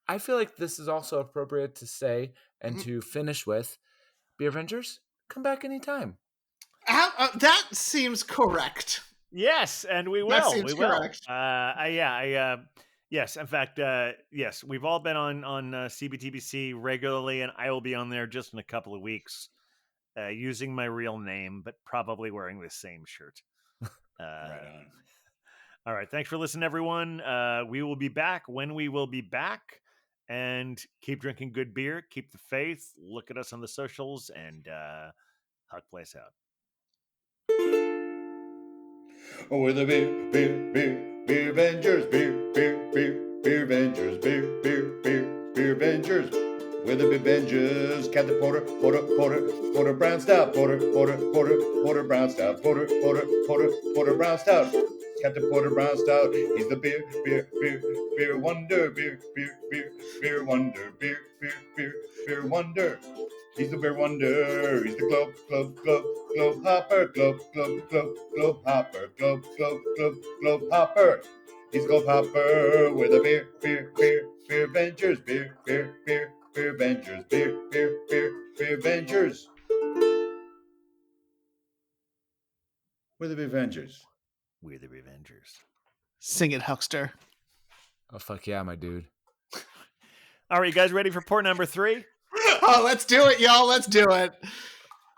I feel like this is also appropriate to say and to finish with, Beer Avengers, come back anytime. That seems correct. Yes, and we will. That seems correct. Yes. In fact, yes, we've all been on CBTBC regularly, and I will be on there just in a couple of weeks, using my real name, but probably wearing the same shirt. Right on. All right. Thanks for listening, everyone. We will be back when we will be back, and keep drinking good beer. Keep the faith. Look at us on the socials, and hug place out. Oh, we're the beer Avengers, beer Avengers, beer Avengers. We're the Avengers. Captain Porter, Brown Stout, Porter, Brown Stout, Porter, Brown Stout. Captain Porter, Brown Stout. He's the beer wonder, beer wonder, beer wonder. He's the beer wonder. He's the globe hopper, globe hopper, globe hopper. He's globe hopper. We're the beer Avengers, beer Avengers, beer Avengers. We're the Avengers. We're the Revengers. Sing it, Huckster. Oh, fuck yeah, my dude. All right, you guys ready for pour number 3? Oh, let's do it, y'all. Let's do it.